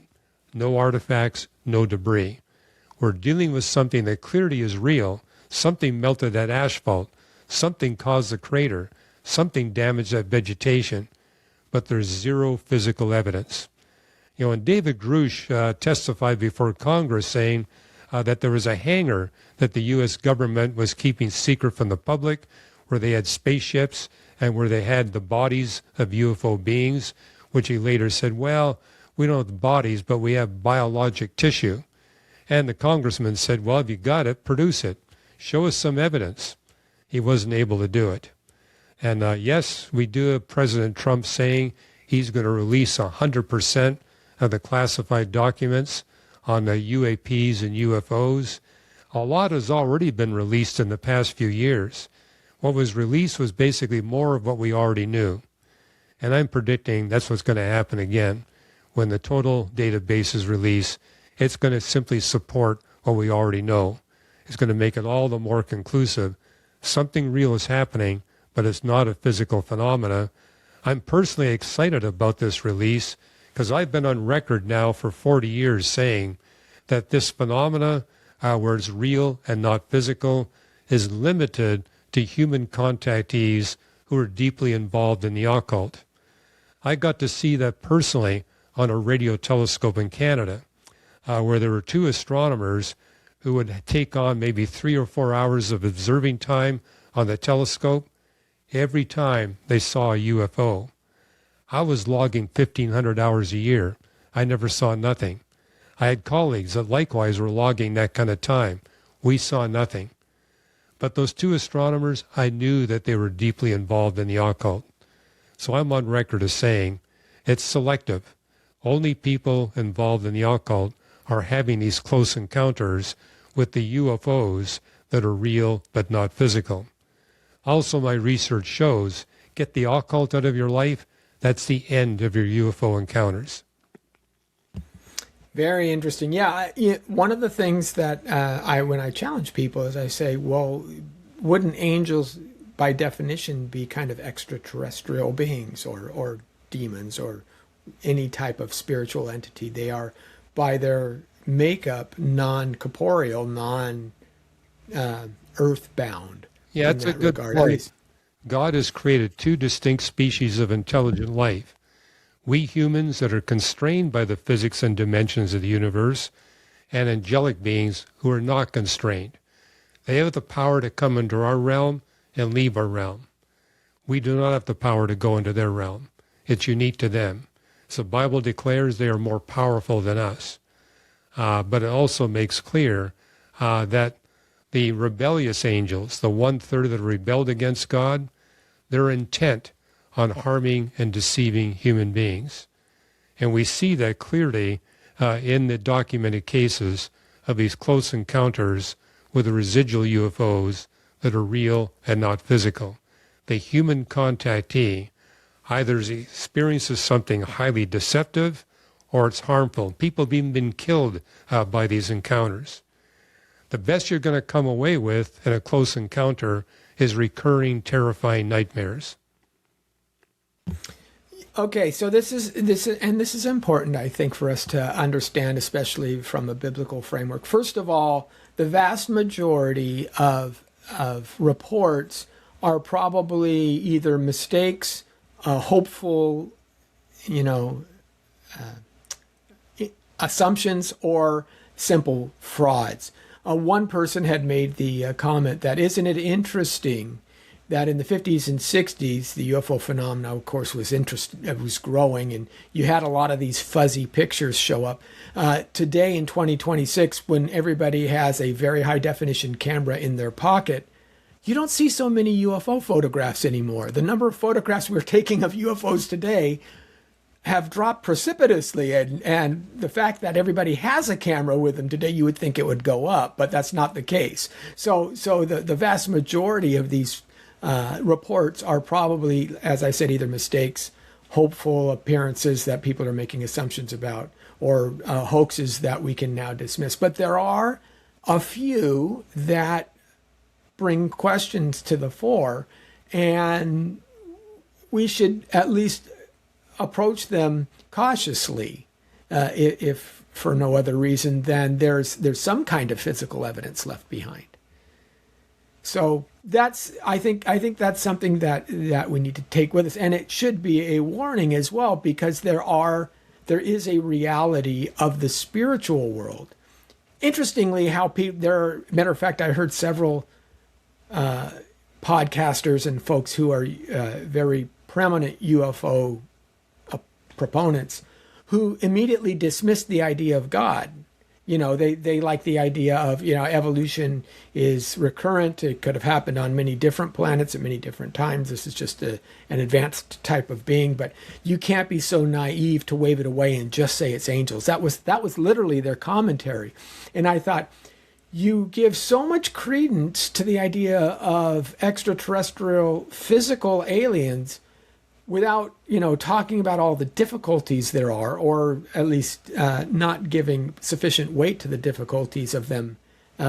no artifacts, no debris. We're dealing with something that clearly is real. Something melted that asphalt. Something caused the crater. Something damaged that vegetation. But there's zero physical evidence. And David Grush testified before Congress saying that there was a hangar that the U.S. government was keeping secret from the public, where they had spaceships and where they had the bodies of UFO beings, which he later said, well, we don't have the bodies, but we have biologic tissue. And the congressman said, well, if you got it, produce it. Show us some evidence. He wasn't able to do it. And yes, we do have President Trump saying he's going to release 100% of the classified documents on the UAPs and UFOs. A lot has already been released in the past few years. What was released was basically more of what we already knew. And I'm predicting that's what's going to happen again. When the total database is released, it's going to simply support what we already know. It's going to make it all the more conclusive. Something real is happening, but it's not a physical phenomena. I'm personally excited about this release because I've been on record now for 40 years saying that this phenomena, where it's real and not physical, is limited to human contactees who are deeply involved in the occult. I got to see that personally on a radio telescope in Canada. where there were two astronomers who would take on maybe 3 or 4 hours of observing time on the telescope every time they saw a UFO. I was logging 1,500 hours a year. I never saw nothing. I had colleagues that likewise were logging that kind of time. We saw nothing. But those two astronomers, I knew that they were deeply involved in the occult. So I'm on record as saying it's selective. Only people involved in the occult are having these close encounters with the UFOs that are real but not physical. Also, my research shows, get the occult out of your life, that's the end of your UFO encounters. Very interesting. Yeah, one of the things that when I challenge people is I say, well, wouldn't angels by definition be kind of extraterrestrial beings or demons or any type of spiritual entity? They are, by their makeup, non-corporeal, non-earthbound. Yeah, that's a good point. God has created two distinct species of intelligent life. We humans that are constrained by the physics and dimensions of the universe, and angelic beings who are not constrained. They have the power to come into our realm and leave our realm. We do not have the power to go into their realm. It's unique to them. So the Bible declares they are more powerful than us. But it also makes clear that the rebellious angels, the 1/3 that rebelled against God, they're intent on harming and deceiving human beings. And we see that clearly in the documented cases of these close encounters with the residual UFOs that are real and not physical. The human contactee either experiences something highly deceptive or it's harmful. People have even been killed by these encounters. The best you're going to come away with in a close encounter is recurring, terrifying nightmares. Okay, so this is important, I think, for us to understand, especially from a biblical framework. First of all, the vast majority of reports are probably either mistakes, hopeful, assumptions, or simple frauds. One person had made the comment that, isn't it interesting that in the 50s and 60s, the UFO phenomena, of course, was growing, and you had a lot of these fuzzy pictures show up. Today, in 2026, when everybody has a very high-definition camera in their pocket, you don't see so many UFO photographs anymore. The number of photographs we're taking of UFOs today have dropped precipitously, and the fact that everybody has a camera with them today, you would think it would go up, but that's not the case. So the vast majority of these reports are probably, as I said, either mistakes, hopeful appearances that people are making assumptions about, or hoaxes that we can now dismiss. But there are a few that bring questions to the fore, and we should at least approach them cautiously, if for no other reason than there's some kind of physical evidence left behind. So I think that's something that we need to take with us, and it should be a warning as well, because there is a reality of the spiritual world. Interestingly, matter of fact, I heard several podcasters and folks who are very prominent UFO proponents who immediately dismissed the idea of God. They like the idea of, evolution is recurrent. It could have happened on many different planets at many different times. This is just an advanced type of being, but you can't be so naive to wave it away and just say it's angels. That was literally their commentary. And I thought, you give so much credence to the idea of extraterrestrial physical aliens without, talking about all the difficulties there are, or at least not giving sufficient weight to the difficulties of them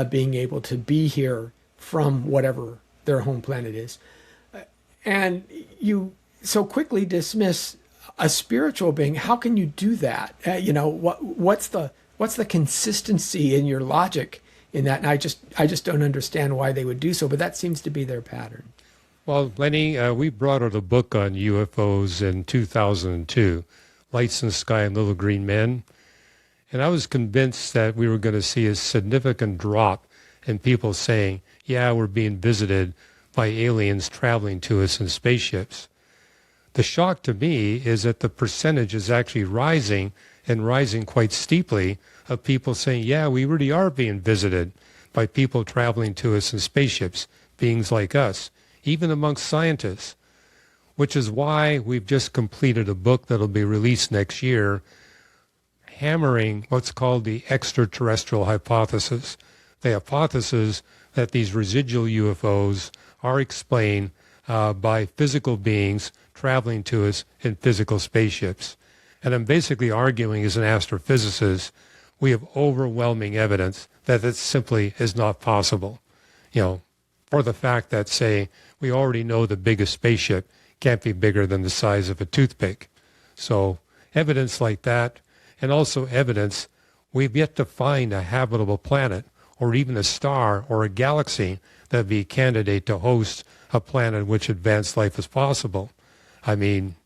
being able to be here from whatever their home planet is. And you so quickly dismiss a spiritual being. How can you do that? What's the consistency in your logic in that? And I just don't understand why they would do so, but that seems to be their pattern. Well, Lenny, we brought out a book on UFOs in 2002, Lights in the Sky and Little Green Men. And I was convinced that we were going to see a significant drop in people saying, yeah, we're being visited by aliens traveling to us in spaceships. The shock to me is that the percentage is actually rising, and rising quite steeply, of people saying, yeah, we really are being visited by people traveling to us in spaceships, beings like us, even amongst scientists, which is why we've just completed a book that'll be released next year, hammering what's called the extraterrestrial hypothesis, the hypothesis that these residual UFOs are explained by physical beings traveling to us in physical spaceships. And I'm basically arguing as an astrophysicist, we have overwhelming evidence that it simply is not possible. For the fact that, say, we already know the biggest spaceship can't be bigger than the size of a toothpick. So evidence like that, and also evidence we've yet to find a habitable planet or even a star or a galaxy that would be a candidate to host a planet in which advanced life is possible. I mean,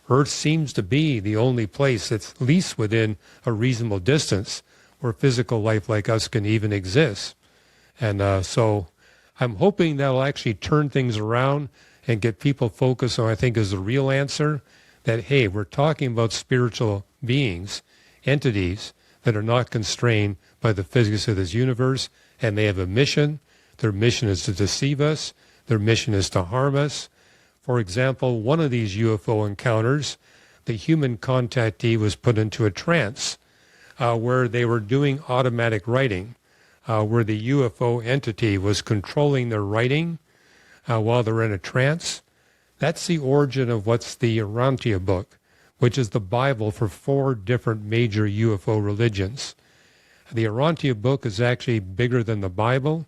Earth seems to be the only place that's at least within a reasonable distance where physical life like us can even exist. And so I'm hoping that'll actually turn things around and get people focused on, I think, is the real answer, that, hey, we're talking about spiritual beings, entities that are not constrained by the physics of this universe, and they have a mission. Their mission is to deceive us. Their mission is to harm us. For example, one of these UFO encounters, the human contactee was put into a trance where they were doing automatic writing, where the UFO entity was controlling their writing while they're in a trance. That's the origin of what's the Urantia book, which is the Bible for 4 different major UFO religions. The Urantia book is actually bigger than the Bible.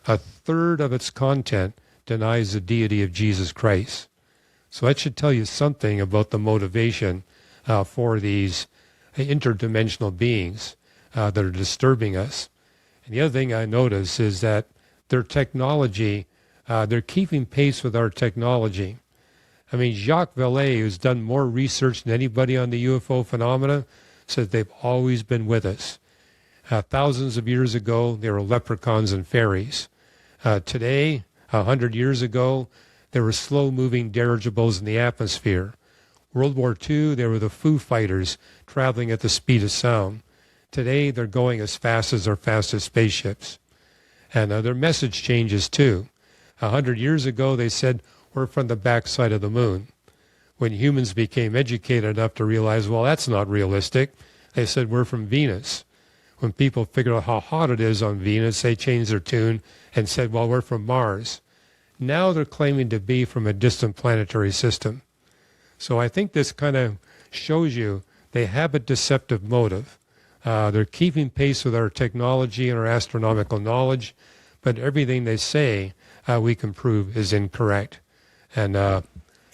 A third of its content denies the deity of Jesus Christ. So that should tell you something about the motivation for these interdimensional beings that are disturbing us. And the other thing I notice is that their technology, they're keeping pace with our technology. I mean, Jacques Vallée, who's done more research than anybody on the UFO phenomena, says they've always been with us. Thousands of years ago, they were leprechauns and fairies. Today, 100 years ago, there were slow-moving dirigibles in the atmosphere. World War II, they were the Foo Fighters traveling at the speed of sound. Today, they're going as fast as our fastest spaceships. And their message changes, too. 100 years ago, they said, we're from the backside of the moon. When humans became educated enough to realize, well, that's not realistic, they said, we're from Venus. When people figured out how hot it is on Venus, they changed their tune and said, well, we're from Mars. Now they're claiming to be from a distant planetary system. So I think this kind of shows you they have a deceptive motive. They're keeping pace with our technology and our astronomical knowledge, but everything they say we can prove is incorrect. And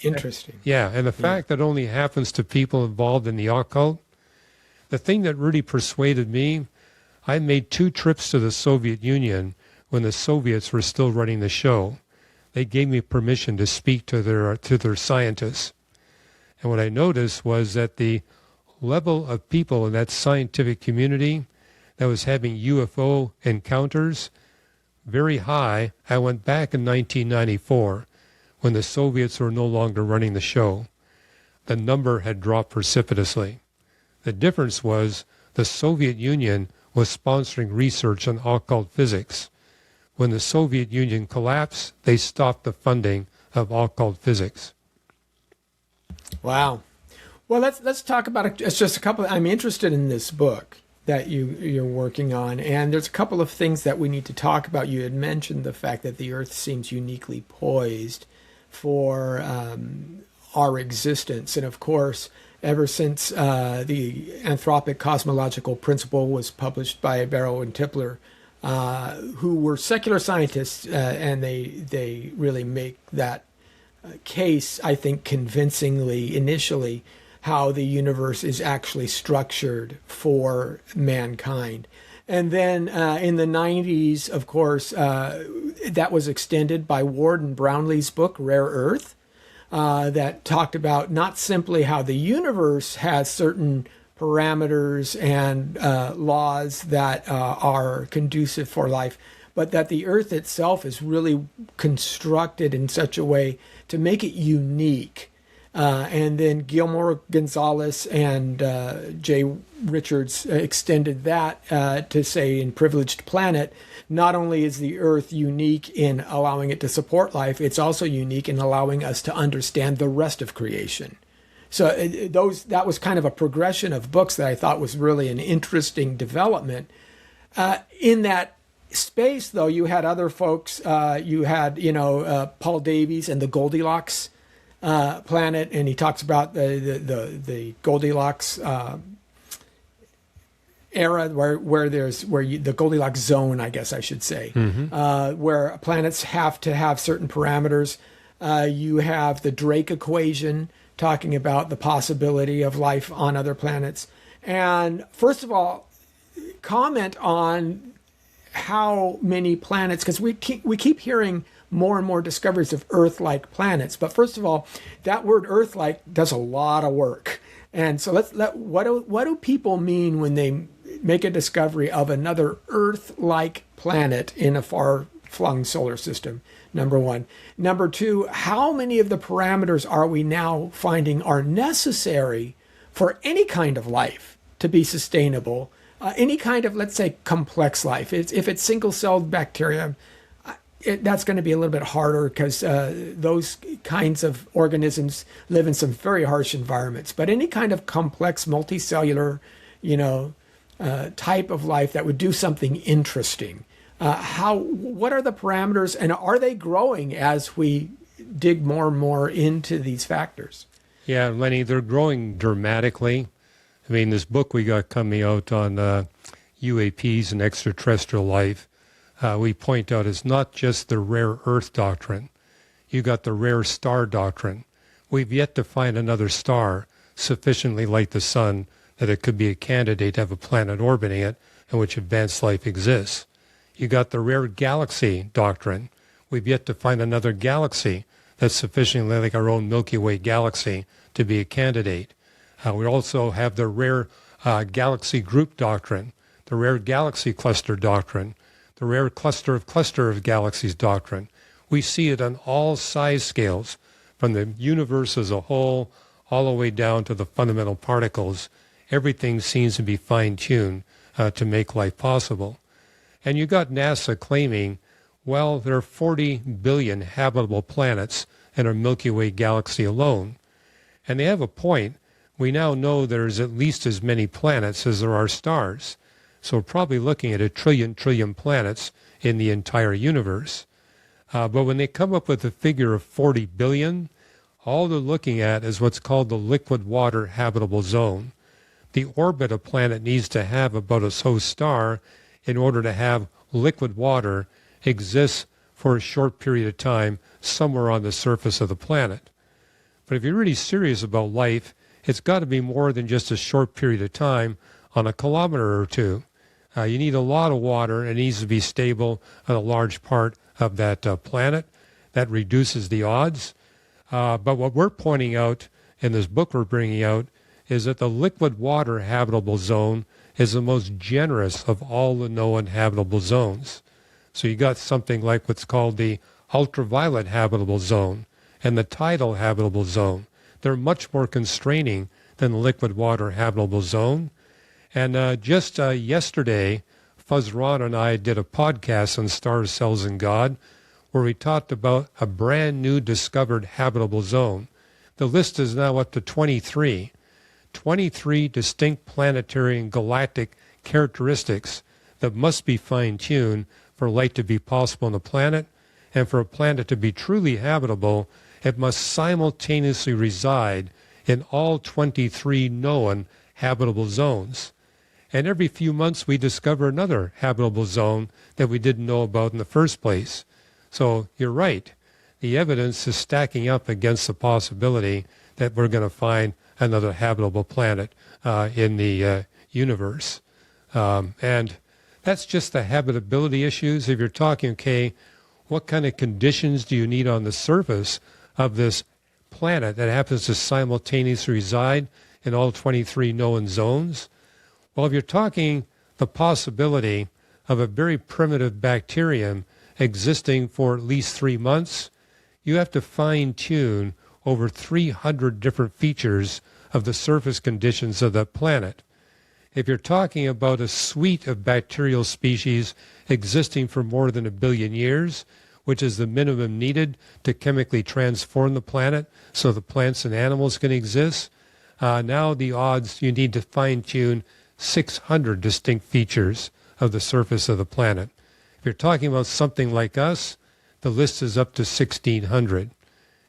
interesting. Yeah, and the fact that only happens to people involved in the occult, the thing that really persuaded me, I made 2 trips to the Soviet Union when the Soviets were still running the show. They gave me permission to speak to their scientists. And what I noticed was that the level of people in that scientific community that was having UFO encounters, very high. I went back in 1994 when the Soviets were no longer running the show. The number had dropped precipitously. The difference was the Soviet Union was sponsoring research on occult physics. When the Soviet Union collapsed, they stopped the funding of occult physics. Wow. Well, let's talk about it. It's just a couple. I'm interested in this book that you're working on, and there's a couple of things that we need to talk about. You had mentioned the fact that the Earth seems uniquely poised for our existence, and of course, ever since the anthropic cosmological principle was published by Barrow and Tipler, who were secular scientists, and they really make that case, I think, convincingly initially, how the universe is actually structured for mankind. And then in the 90s, of course, that was extended by Ward and Brownlee's book, Rare Earth, that talked about not simply how the universe has certain parameters and laws that are conducive for life, but that the Earth itself is really constructed in such a way to make it unique. And then Guillermo Gonzalez and Jay Richards extended that to say in Privileged Planet, not only is the Earth unique in allowing it to support life, it's also unique in allowing us to understand the rest of creation. So that was kind of a progression of books that I thought was really an interesting development. In that space, though, you had other folks. You had, Paul Davies and the Goldilocks planet, and he talks about the Goldilocks era, the Goldilocks zone, I guess I should say, where planets have to have certain parameters. You have the Drake equation talking about the possibility of life on other planets. And first of all, comment on how many planets, because we keep hearing more and more discoveries of Earth-like planets. But first of all, that word Earth-like does a lot of work. And so what do people mean when they make a discovery of another Earth-like planet in a far-flung solar system? Number one. Number two, how many of the parameters are we now finding are necessary for any kind of life to be sustainable? Any kind of, let's say, complex life. If it's single-celled bacteria, that's going to be a little bit harder because those kinds of organisms live in some very harsh environments. But any kind of complex, multicellular, type of life that would do something interesting. What are the parameters, and are they growing as we dig more and more into these factors? Yeah, Lenny, they're growing dramatically. I mean, this book we got coming out on UAPs and extraterrestrial life, we point out it's not just the rare Earth doctrine. You got the rare star doctrine. We've yet to find another star sufficiently like the sun that it could be a candidate to have a planet orbiting it in which advanced life exists. You got the rare galaxy doctrine. We've yet to find another galaxy that's sufficiently like our own Milky Way galaxy to be a candidate. We also have the rare galaxy group doctrine, the rare galaxy cluster doctrine, the rare cluster of galaxies doctrine. We see it on all size scales, from the universe as a whole all the way down to the fundamental particles. Everything seems to be fine-tuned to make life possible. And you got NASA claiming, well, there are 40 billion habitable planets in our Milky Way galaxy alone. And they have a point. We now know there's at least as many planets as there are stars. So we're probably looking at a trillion planets in the entire universe. But when they come up with a figure of 40 billion, all they're looking at is what's called the liquid water habitable zone. The orbit a planet needs to have about its host star in order to have liquid water exists for a short period of time somewhere on the surface of the planet. But if you're really serious about life, it's got to be more than just a short period of time on a kilometer or two. You need a lot of water. It needs to be stable on a large part of that planet. That reduces the odds. But what we're pointing out in this book we're bringing out is that the liquid water habitable zone is the most generous of all the known habitable zones. So you got something like what's called the ultraviolet habitable zone and the tidal habitable zone. They're much more constraining than the liquid water habitable zone. And just yesterday, Fuzz Ron and I did a podcast on stars, cells, and God, where we talked about a brand new discovered habitable zone. The list is now up to 23. 23 distinct planetary and galactic characteristics that must be fine-tuned for life to be possible on the planet. And for a planet to be truly habitable, it must simultaneously reside in all 23 known habitable zones. And every few months we discover another habitable zone that we didn't know about in the first place. So you're right. The evidence is stacking up against the possibility that we're going to find another habitable planet in the universe. And that's just the habitability issues. If you're talking, okay, what kind of conditions do you need on the surface of this planet that happens to simultaneously reside in all 23 known zones. Well, if you're talking the possibility of a very primitive bacterium existing for at least 3 months, you have to fine-tune over 300 different features of the surface conditions of the planet. If you're talking about a suite of bacterial species existing for more than 1 billion years, which is the minimum needed to chemically transform the planet so the plants and animals can exist, now the odds you need to fine-tune 600 distinct features of the surface of the planet. If you're talking about something like us, the list is up to 1,600. And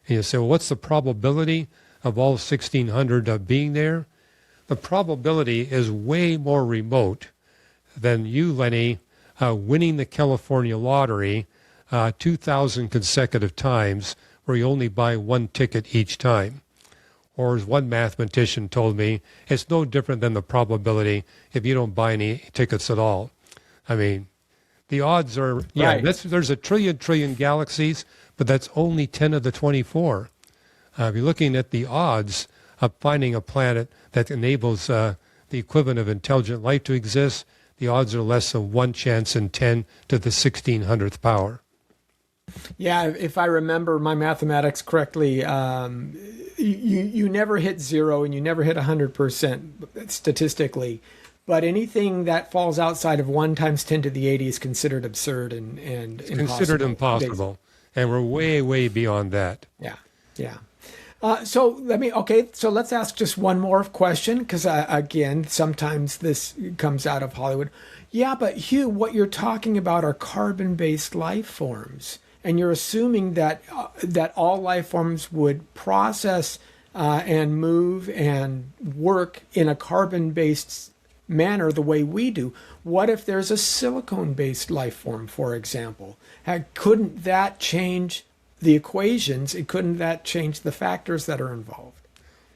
you say, well, what's the probability of all 1,600 being there? The probability is way more remote than you, Lenny, winning the California lottery 2,000 consecutive times where you only buy one ticket each time. Or as one mathematician told me, it's no different than the probability if you don't buy any tickets at all. I mean, the odds are, Right. there's a trillion galaxies, but that's only 10 of the 24. If you're looking at the odds of finding a planet that enables the equivalent of intelligent life to exist, the odds are less than 1 chance in 10 to the 1,600th power. Yeah, if I remember my mathematics correctly, you never hit zero and you never hit 100% statistically. But anything that falls outside of 1 times 10 to the 80 is considered absurd and impossible. Considered impossible. And we're way beyond that. Yeah. So let's ask just one more question, because again, sometimes this comes out of Hollywood. Yeah, but Hugh, what you're talking about are carbon-based life forms, and you're assuming that all life forms would process and move and work in a carbon-based manner the way we do. What if there's a silicone-based life form, for example? Couldn't that change the equations? Couldn't that change the factors that are involved?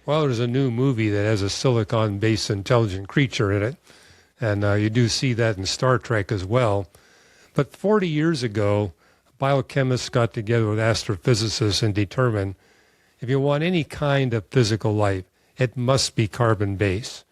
Well, there's a new movie that has a silicon-based intelligent creature in it, and you do see that in Star Trek as well. But 40 years ago, biochemists got together with astrophysicists and determined if you want any kind of physical life, it must be carbon-based.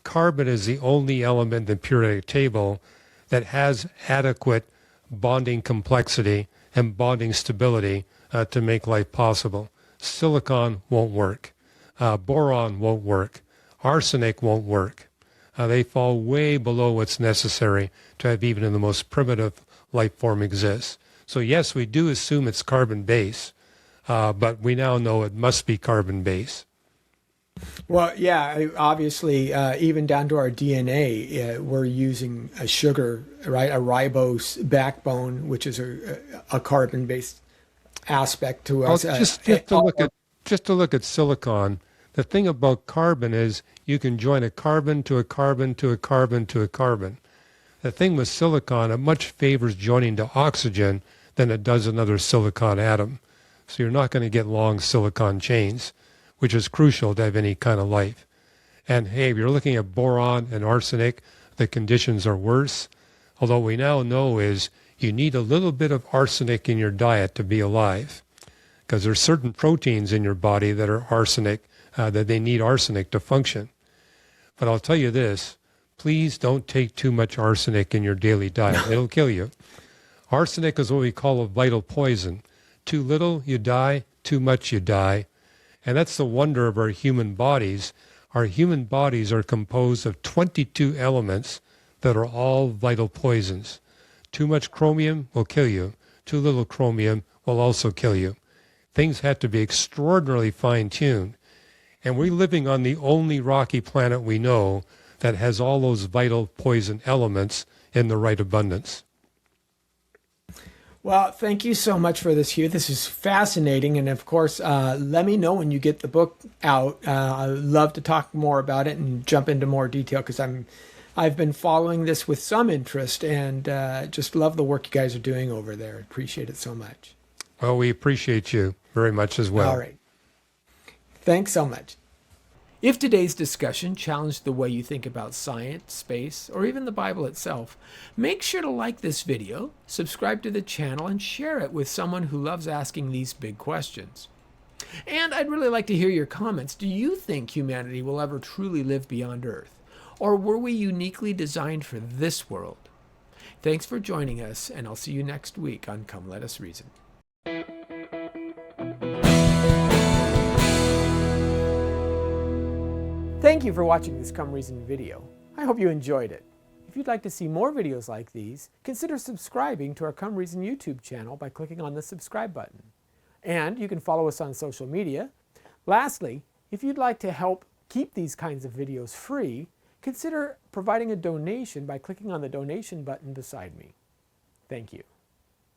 Carbon is the only element in the periodic table that has adequate bonding complexity and bonding stability to make life possible. Silicon won't work. Boron won't work. Arsenic won't work. They fall way below what's necessary to have even in the most primitive life form exist. So yes, we do assume it's carbon-based, but we now know it must be carbon-based. Well, yeah, obviously, even down to our DNA, we're using a sugar, right? A ribose backbone, which is a carbon-based aspect to us. Just to look at silicon, the thing about carbon is you can join a carbon to a carbon to a carbon to a carbon. The thing with silicon, it much favors joining to oxygen than it does another silicon atom. So you're not going to get long silicon chains, which is crucial to have any kind of life. And hey, if you're looking at boron and arsenic, the conditions are worse. Although what we now know is you need a little bit of arsenic in your diet to be alive, because there's certain proteins in your body that are arsenic, that they need arsenic to function. But I'll tell you this, please don't take too much arsenic in your daily diet. It'll kill you. Arsenic is what we call a vital poison. Too little, you die. Too much, you die. And that's the wonder of our human bodies. Our human bodies are composed of 22 elements that are all vital poisons. Too much chromium will kill you. Too little chromium will also kill you. Things have to be extraordinarily fine-tuned. And we're living on the only rocky planet we know that has all those vital poison elements in the right abundance. Well, thank you so much for this, Hugh. This is fascinating. And of course, let me know when you get the book out. I'd love to talk more about it and jump into more detail, because I've been following this with some interest, and just love the work you guys are doing over there. Appreciate it so much. Well, we appreciate you very much as well. All right. Thanks so much. If today's discussion challenged the way you think about science, space, or even the Bible itself, make sure to like this video, subscribe to the channel, and share it with someone who loves asking these big questions. And I'd really like to hear your comments. Do you think humanity will ever truly live beyond Earth? Or were we uniquely designed for this world? Thanks for joining us, and I'll see you next week on Come Let Us Reason. Thank you for watching this Come Reason video. I hope you enjoyed it. If you'd like to see more videos like these, consider subscribing to our Come Reason YouTube channel by clicking on the subscribe button. And you can follow us on social media. Lastly, if you'd like to help keep these kinds of videos free, consider providing a donation by clicking on the donation button beside me. Thank you.